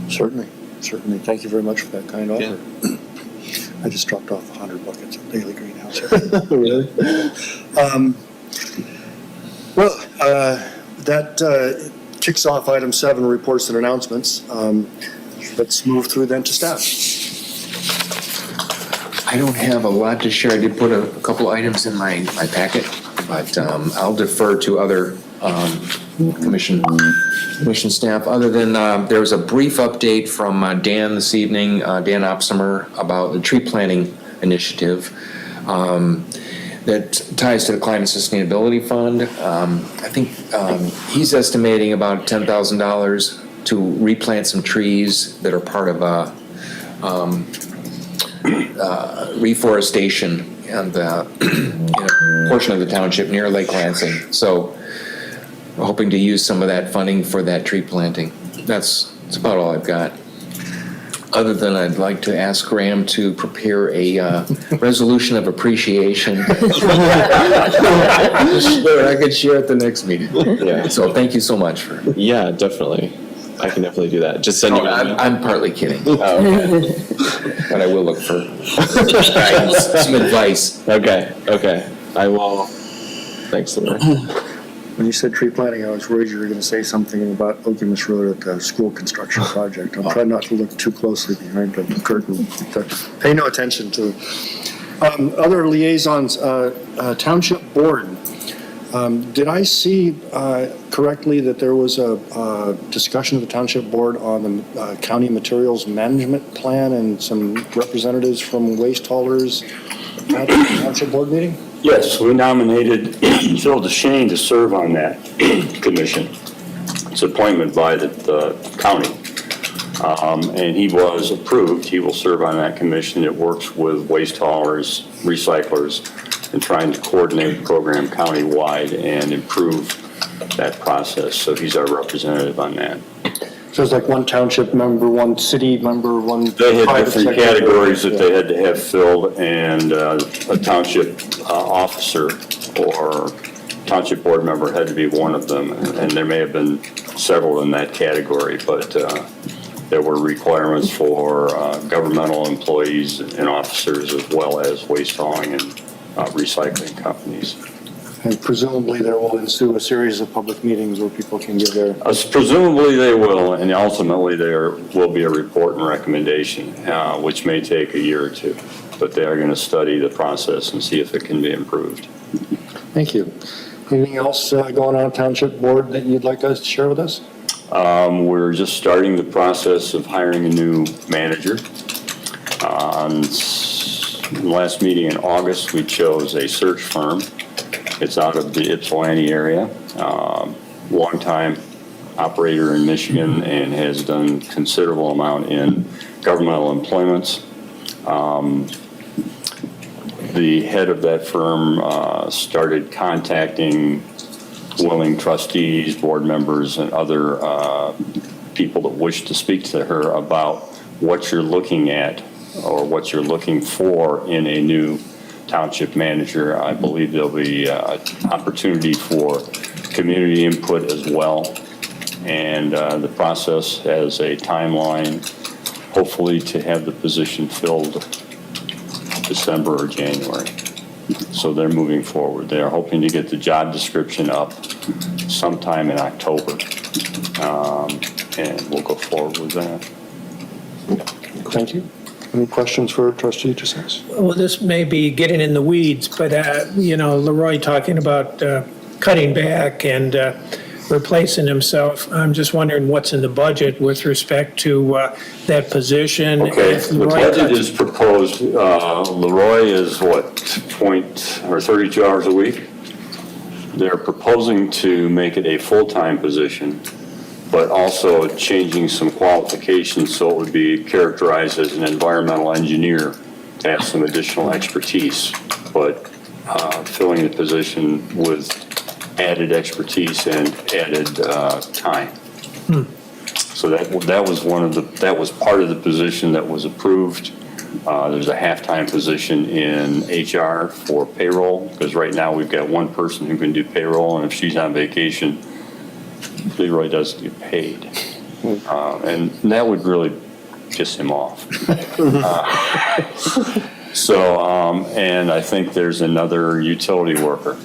Certainly. Thank you very much for that kind offer. Yeah. I just dropped off 100 buckets of daily greenhouse. Really? That kicks off item 7, reports and announcements. Let's move through then to staff. I don't have a lot to share. I did put a couple items in my packet, but I'll defer to other commission staff, other than there was a brief update from Dan this evening, Dan Opsimer, about the tree planting initiative that ties to the Climate Sustainability Fund. I think he's estimating about $10,000 to replant some trees that are part of a reforestation and in a portion of the township near Lake Lansing. So we're hoping to use some of that funding for that tree planting. That's about all I've got. Other than I'd like to ask Graham to prepare a resolution of appreciation that I could share at the next meeting. Yeah. So thank you so much for. Yeah, definitely. I can definitely do that. Just send No, you an email. I'm partly kidding, Oh, okay. but I will look for guidance, some advice. Okay. I will. Thanks, Laura. When you said tree planting, I was worried you were going to say something about Okemos Road at the school construction project. I'm trying not to look too closely behind the curtain. Pay no attention to. Other liaisons, Township Board. Did I see correctly that there was a discussion of the Township Board on the county materials management plan and some representatives from waste haulers at the Township Board meeting? Yes, we nominated Phil DeShane to serve on that commission. It's appointment by the county. And he was approved. He will serve on that commission. It works with waste haulers, recyclers, and trying to coordinate the program countywide and improve that process. So he's our representative on that. So it's like one township member, one city member, one. They had private different sector. categories that they had to have filled, and a township officer or township board member had to be one of them. And there may have been several in that category, but there were requirements for governmental employees and officers, as well as waste hauling and recycling companies. And presumably there will ensue a series of public meetings where people can give their. Presumably they will, and ultimately there will be a report and recommendation, which may take a year or two, but they are going to study the process and see if it can be improved. Thank you. Anything else going on at Township Board that you'd like us to share with us? We're just starting the process of hiring a new manager. On the last meeting in August, we chose a search firm. It's out of the Ypsilanti area, longtime operator in Michigan, and has done considerable amount in governmental employments. The head of that firm started contacting willing trustees, board members, and other people that wish to speak to her about what you're looking at or what you're looking for in a new township manager. I believe there'll be an opportunity for community input as well. And the process has a timeline, hopefully to have the position filled December or January. So they're moving forward. They are hoping to get the job description up sometime in October. And we'll go forward with that. Thank you. Any questions for Trustee DeSantis? Well, this may be getting in the weeds, but, Leroy talking about cutting back and replacing himself. I'm just wondering what's in the budget with respect to that position. Okay, If the Leroy budget cuts- is proposed, Leroy is what, 32 hours a week? They're proposing to make it a full-time position, but also changing some qualifications so it would be characterized as an environmental engineer to have some additional expertise, but filling the position with added expertise and added time. So that was part of the position that was approved. There's a half-time position in HR for payroll, because right now we've got one person who can do payroll, and if she's on vacation, Leroy doesn't get paid. And that would really piss him off. And I think there's another utility worker,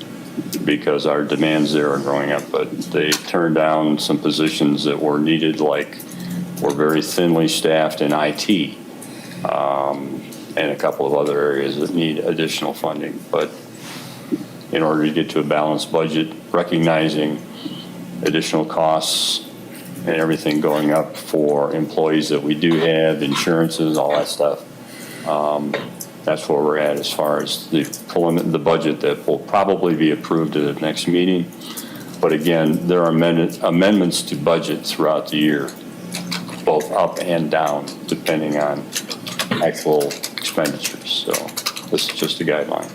because our demands there are growing up, but they turned down some positions that were needed, like we're very thinly staffed in IT, and a couple of other areas that need additional funding. But in order to get to a balanced budget, recognizing additional costs and everything going up for employees that we do have, insurances, all that stuff. That's where we're at as far as the budget that will probably be approved at the next meeting. But again, there are amendments to budget throughout the year, both up and down, depending on actual expenditures. So this is just a guideline.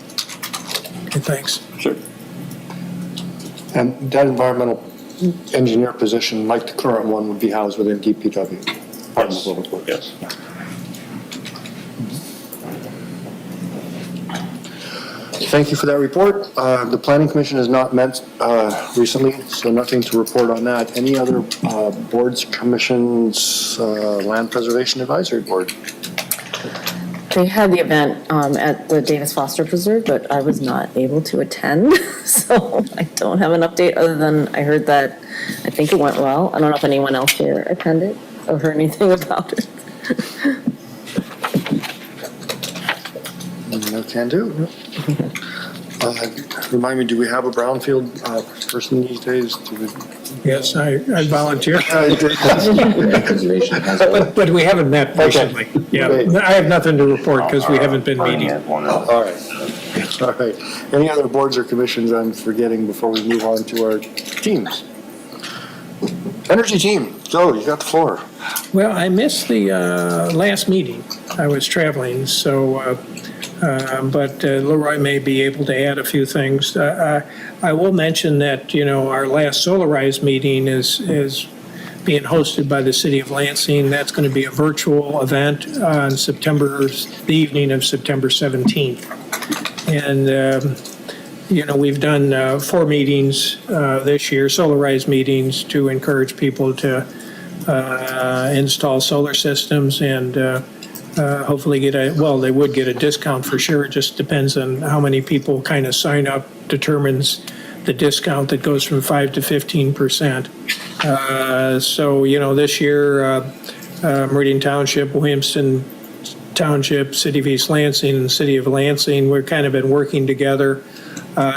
Okay, thanks. Sure. And that environmental engineer position, like the current one, would be housed within DPW. Yes. Thank you for that report. The Planning Commission has not met recently, so nothing to report on that. Any other boards, commissions, Land Preservation Advisory Board? They had the event at the Davis Foster Preserve, but I was not able to attend, so I don't have an update other than I heard that I think it went well. I don't know if anyone else here attended or heard anything about it. No can do. Remind me, do we have a brownfield person these days? Yes, I volunteer. Conservation has a- But we haven't met recently. Yeah, I have nothing to report because we haven't been meeting. All right. All right. Any other boards or commissions I'm forgetting before we move on to our teams? Energy team, Joe, you got the floor. Well, I missed the last meeting. I was traveling, so, but Leroy may be able to add a few things. I will mention that, our last Solarize meeting is being hosted by the city of Lansing. That's going to be a virtual event on the evening of September 17th. And, we've done 4 meetings this year, Solarize meetings, to encourage people to install solar systems and hopefully they would get a discount for sure. It just depends on how many people kind of sign up, determines the discount that goes from 5 to 15%. So, this year, Meridian Township, Williamston Township, City of East Lansing, and City of Lansing, we've kind of been working together,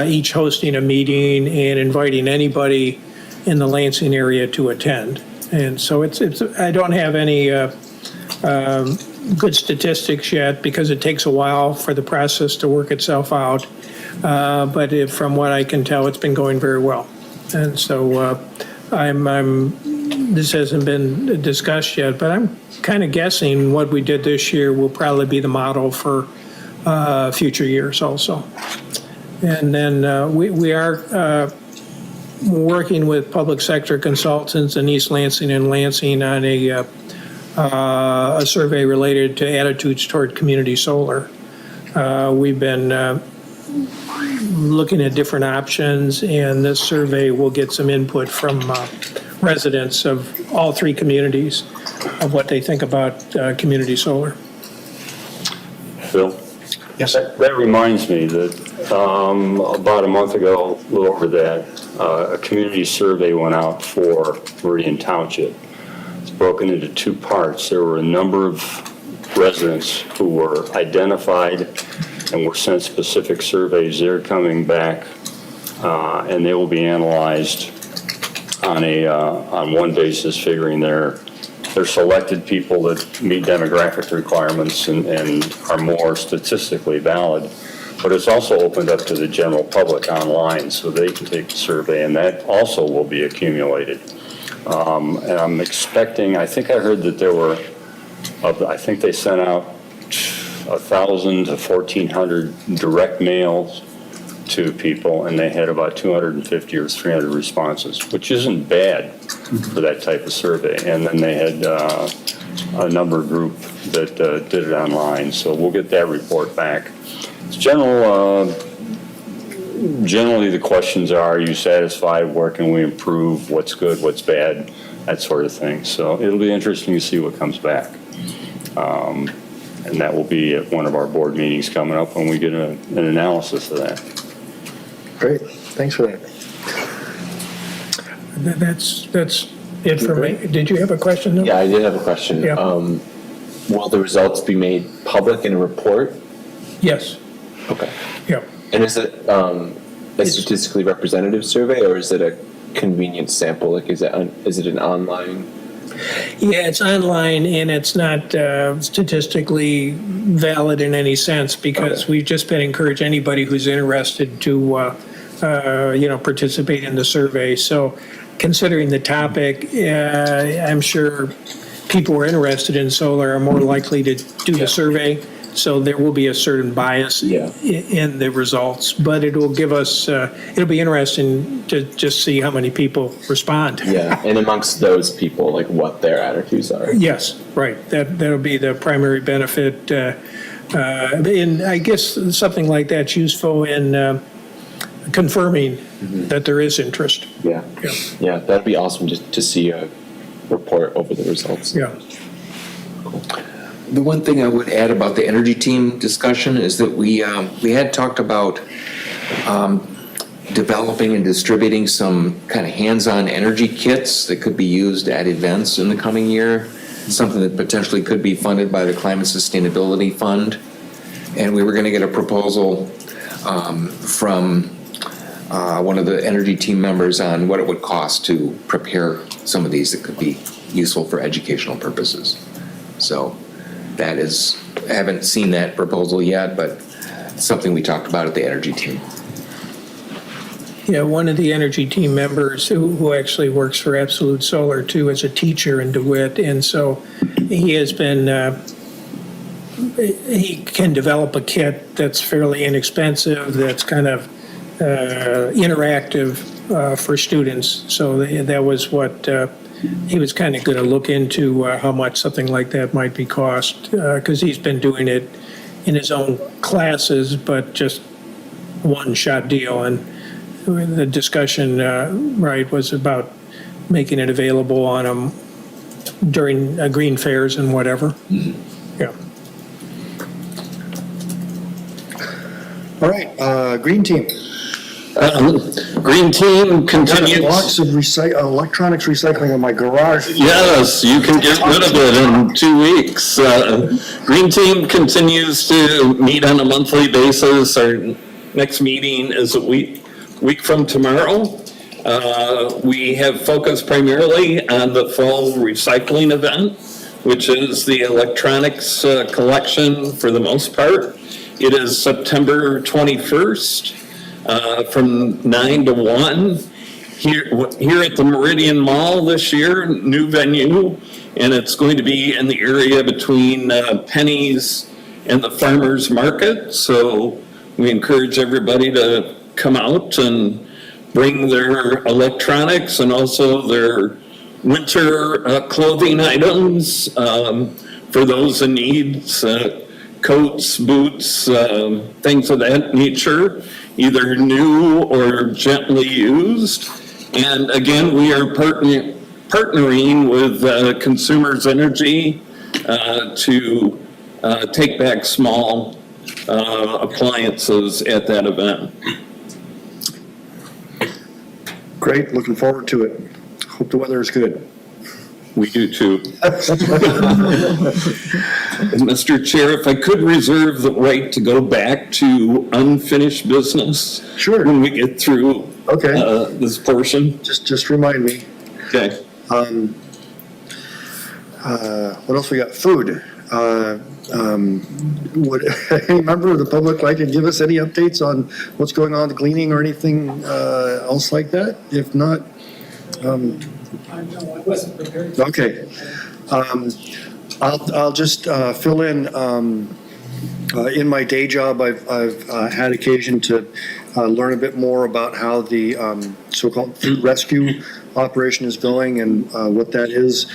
each hosting a meeting and inviting anybody in the Lansing area to attend. And so I don't have any good statistics yet because it takes a while for the process to work itself out. But from what I can tell, it's been going very well. And so this hasn't been discussed yet, but I'm kind of guessing what we did this year will probably be the model for future years also. And then we are working with public sector consultants in East Lansing and Lansing on a survey related to attitudes toward community solar. We've been looking at different options, and this survey will get some input from residents of all 3 communities of what they think about community solar. Phil? Yes. That reminds me that about a month ago, a little over that, a community survey went out for Meridian Township. It's broken into 2 parts. There were a number of residents who were identified and were sent specific surveys. They're coming back, and they will be analyzed on one basis, figuring they're selected people that meet demographic requirements and are more statistically valid. But it's also opened up to the general public online so they can take the survey, and that also will be accumulated. And I'm expecting, I think I heard that there were, I think they sent out 1,000 to 1,400 direct mails to people, and they had about 250 or 300 responses, which isn't bad for that type of survey. And then they had a number group that did it online, so we'll get that report back. Generally the questions are you satisfied? Where can we improve? What's good? What's bad? That sort of thing. So it'll be interesting to see what comes back. And that will be at one of our board meetings coming up when we get an analysis of that. Great, thanks for that. That's it for me. Did you have a question? Yeah, I did have a question. Yeah. Will the results be made public in a report? Yes. Okay. Yeah. And is it a statistically representative survey, or is it a convenient sample? Like, is it an online? Yeah, it's online, and it's not statistically valid in any sense because we've just been encouraging anybody who's interested to, participate in the survey. So considering the topic, I'm sure people who are interested in solar are more likely to do the survey. So there will be a certain bias in the results, but it will give us, it'll be interesting to just see how many people respond. Yeah, and amongst those people, like what their attitudes are. Yes, right. That'll be the primary benefit. And I guess something like that's useful in confirming that there is interest. Yeah. Yeah. Yeah, that'd be awesome just to see a report over the results. Yeah. The one thing I would add about the energy team discussion is that we had talked about developing and distributing some kind of hands-on energy kits that could be used at events in the coming year, something that potentially could be funded by the Climate Sustainability Fund. And we were going to get a proposal from one of the energy team members on what it would cost to prepare some of these that could be useful for educational purposes. So that is, I haven't seen that proposal yet, but something we talked about at the energy team. Yeah, one of the energy team members who actually works for Absolute Solar too is a teacher in DeWitt, and so he has been, he can develop a kit that's fairly inexpensive, that's kind of interactive for students. So that was what he was kind of going to look into, how much something like that might be cost, because he's been doing it in his own classes, but just one-shot deal. And the discussion, right, was about making it available on during green fairs and whatever. Mm-hmm. Yeah. All right, Green Team. Green Team continues. Lots of electronics recycling in my garage. Yes, you can get rid of it in 2 weeks. Green Team continues to meet on a monthly basis. Our next meeting is a week from tomorrow. We have focused primarily on the fall recycling event, which is the electronics collection for the most part. It is September 21st. From 9 to 1 here at the Meridian Mall this year, new venue, and it's going to be in the area between Penny's and the Farmers Market. So we encourage everybody to come out and bring their electronics and also their winter clothing items for those in need, coats, boots, things of that nature, either new or gently used. And again, we are partnering with Consumers Energy to take back small appliances at that event. Great, looking forward to it. Hope the weather is good. We do too. Mr. Chair, if I could reserve the right to go back to unfinished business. Sure. When we get through this portion. Just remind me. Okay. What else we got? Food. Would any member of the public like to give us any updates on what's going on with cleaning or anything else like that? If not, I wasn't prepared. okay. I'll just fill in. In my day job, I've had occasion to learn a bit more about how the so-called food rescue operation is going, and what that is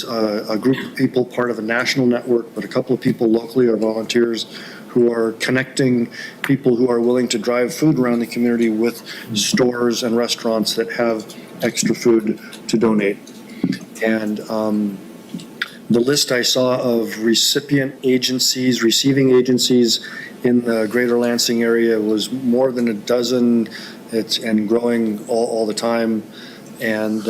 a group of people, part of a national network, but a couple of people locally are volunteers who are connecting people who are willing to drive food around the community with stores and restaurants that have extra food to donate. And the list I saw of receiving agencies in the greater Lansing area was more than a dozen, and growing all the time. And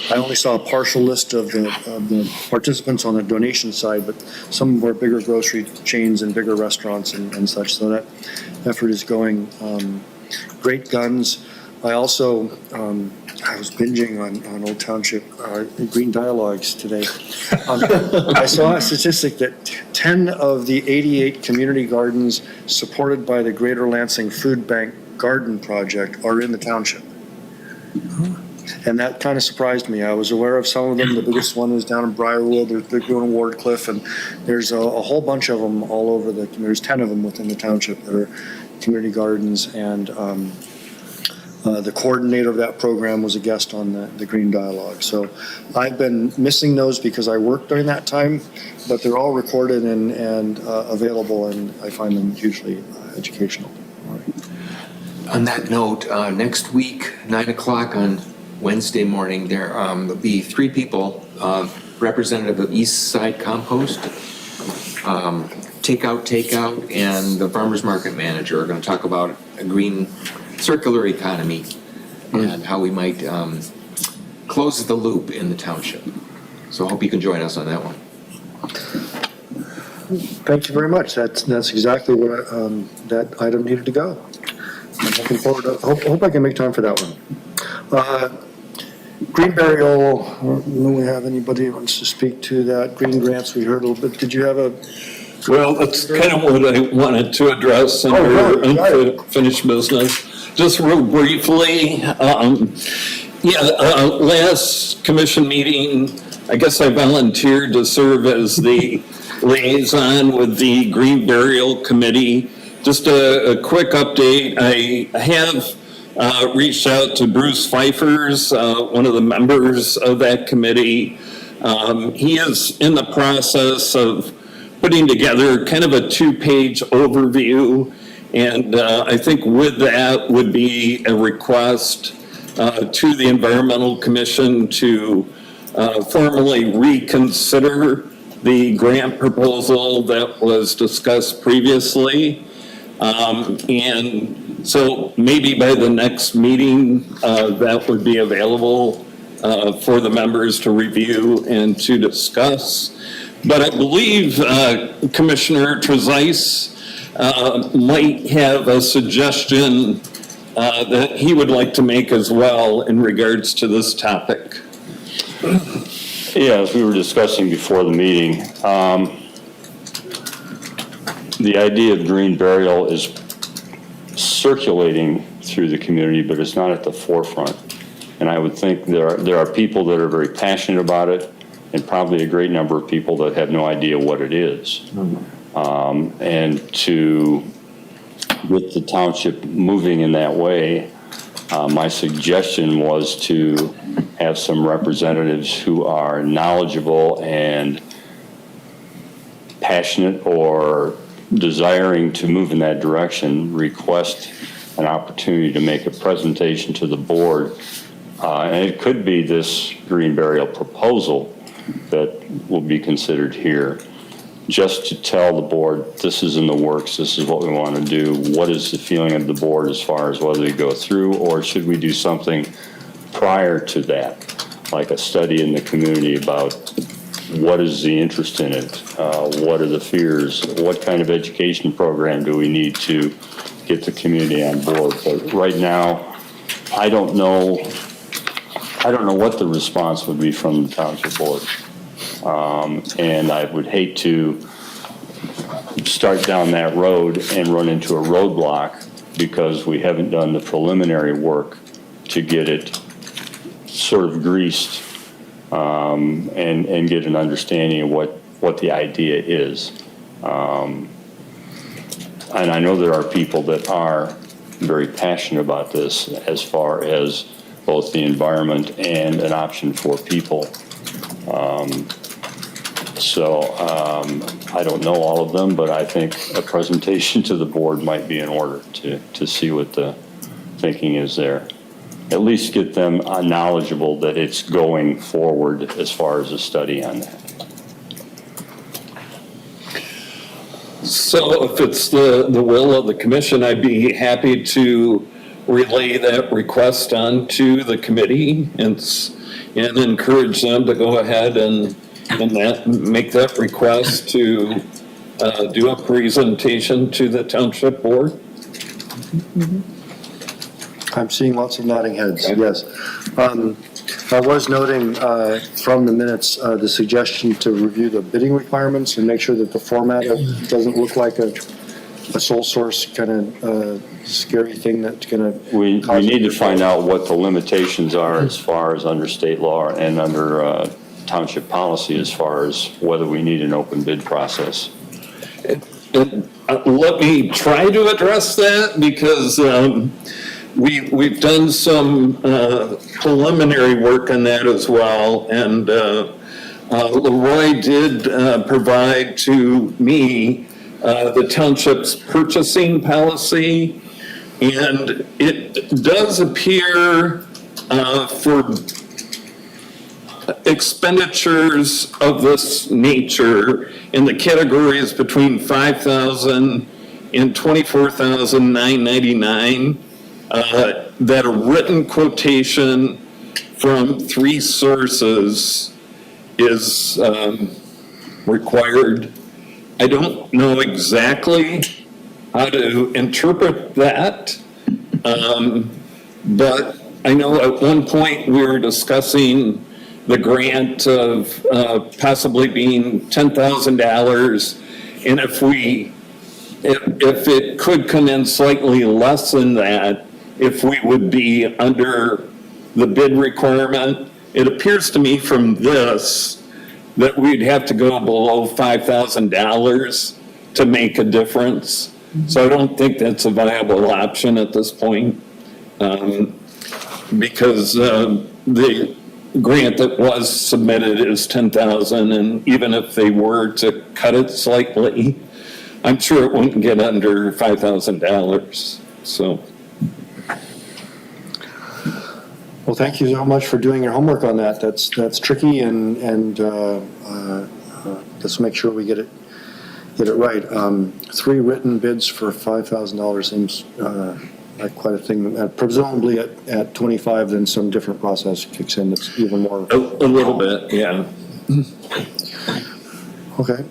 I only saw a partial list of the participants on the donation side, but some were bigger grocery chains and bigger restaurants and such, so that effort is going. Great guns. I also, I was binging on Old Township Green Dialogues today. I saw a statistic that 10 of the 88 community gardens supported by the Greater Lansing Food Bank Garden Project are in the township. And that kind of surprised me. I was aware of some of them. The biggest one is down in Briarwood. They're doing Wardcliff, and there's a whole bunch of them all over there's 10 of them within the township that are community gardens. And The coordinator of that program was a guest on the Green Dialogue. So I've been missing those because I worked during that time, but they're all recorded and available, and I find them hugely educational. On that note, next week, 9 o'clock on Wednesday morning, there'll be 3 people, representative of East Side Compost, Takeout, and the Farmers Market Manager are going to talk about a green circular economy and how we might close the loop in the township. So I hope you can join us on that one. Thank you very much. That's exactly where that item needed to go. I'm looking forward to, hope I can make time for that one. Green burial, I don't know we have anybody who wants to speak to that. Green grants, we heard a little bit. Did you have a? Well, that's kind of what I wanted to address under unfinished business. Just real briefly, last commission meeting, I guess I volunteered to serve as the liaison with the Green Burial Committee. Just a quick update. I have reached out to Bruce Pfeiffer's, one of the members of that committee. He is in the process of putting together kind of a 2-page overview, and I think with that would be a request to the Environmental Commission to formally reconsider the grant proposal that was discussed previously. And so maybe by the next meeting, that would be available for the members to review and to discuss. But I believe Commissioner Trezise might have a suggestion that he would like to make as well in regards to this topic. Yeah, as we were discussing before the meeting, the idea of green burial is circulating through the community, but it's not at the forefront. And I would think there are people that are very passionate about it, and probably a great number of people that have no idea what it is. And to get the township moving in that way, my suggestion was to have some representatives who are knowledgeable and passionate or desiring to move in that direction, request an opportunity to make a presentation to the board. And it could be this green burial proposal that will be considered here, just to tell the board, this is in the works, this is what we want to do. What is the feeling of the board as far as whether we go through, or should we do something prior to that, like a study in the community about what is the interest in it, what are the fears, what kind of education program do we need to get the community on board. But right now, I don't know what the response would be from the township board. And I would hate to start down that road and run into a roadblock because we haven't done the preliminary work to get it sort of greased, and get an understanding of what the idea is. And I know there are people that are very passionate about this as far as both the environment and an option for people. I don't know all of them, but I think a presentation to the board might be in order to see what the thinking is there. At least get them knowledgeable that it's going forward as far as a study on that. So if it's the will of the commission, I'd be happy to relay that request on to the committee and encourage them to go ahead and make that request to do a presentation to the township board. I'm seeing lots of nodding heads, yes. I was noting from the minutes the suggestion to review the bidding requirements and make sure that the format doesn't look like a sole source kind of scary thing that's going to. We need to find out what the limitations are as far as under state law and under township policy as far as whether we need an open bid process. Let me try to address that because we've done some preliminary work on that as well, and Leroy did provide to me the township's purchasing policy, and it does appear for expenditures of this nature in the categories between $5,000 and $24,999, that a written quotation from 3 sources is required. I don't know exactly how to interpret that, but I know at one point we were discussing the grant of possibly being $10,000, and if it could come in slightly less than that, if we would be under the bid requirement. It appears to me from this that we'd have to go below $5,000 to make a difference. So I don't think that's a viable option at this point, because the grant that was submitted is $10,000, and even if they were to cut it slightly, I'm sure it wouldn't get under $5,000. So. Well, thank you so much for doing your homework on that. That's tricky, and let's make sure we get it right. 3 written bids for $5,000 seems like quite a thing. Presumably at 25, then some different process kicks in. It's even more. A little bit, yeah. Okay.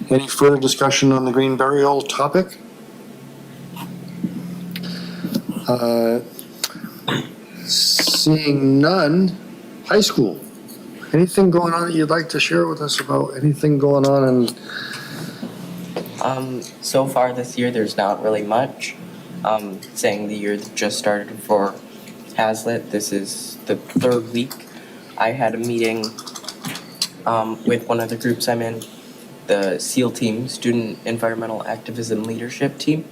Any further discussion on the green burial topic? Seeing none, high school. Anything going on that you'd like to share with us about anything going on? So far this year, there's not really much. Saying the year that just started for Hazlitt, this is the 3rd week. I had a meeting with one of the groups I'm in, the SEAL team, Student Environmental Activism Leadership Team.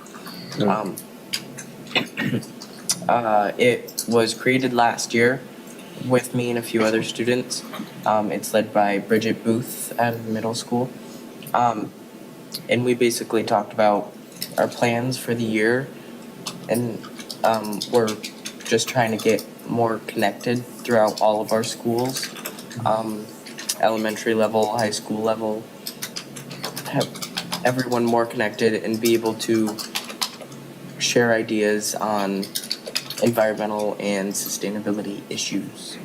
It was created last year with me and a few other students. It's led by Bridget Booth at the middle school. And we basically talked about our plans for the year, and we're just trying to get more connected throughout all of our schools, elementary level, high school level, have everyone more connected and be able to share ideas on environmental and sustainability issues.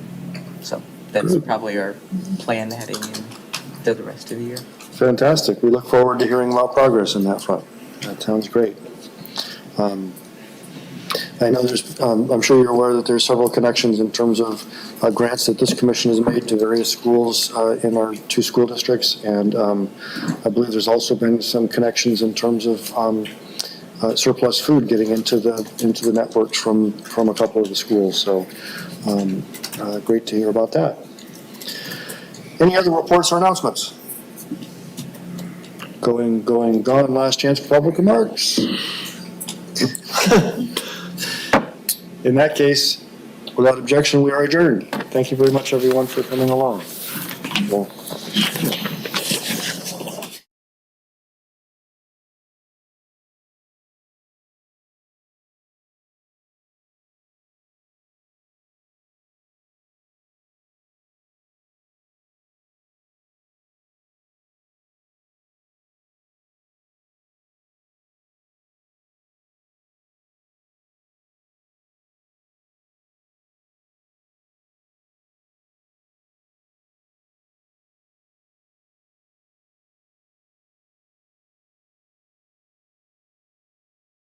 So that's probably our plan heading into the rest of the year. Fantastic. We look forward to hearing about progress in that front. That sounds great. I know I'm sure you're aware that there's several connections in terms of grants that this commission has made to various schools in our 2 school districts, and I believe there's also been some connections in terms of surplus food getting into the networks from a couple of the schools. So great to hear about that. Any other reports or announcements? Gone. Last chance for public remarks. In that case, without objection, we are adjourned. Thank you very much, everyone, for coming along. Well,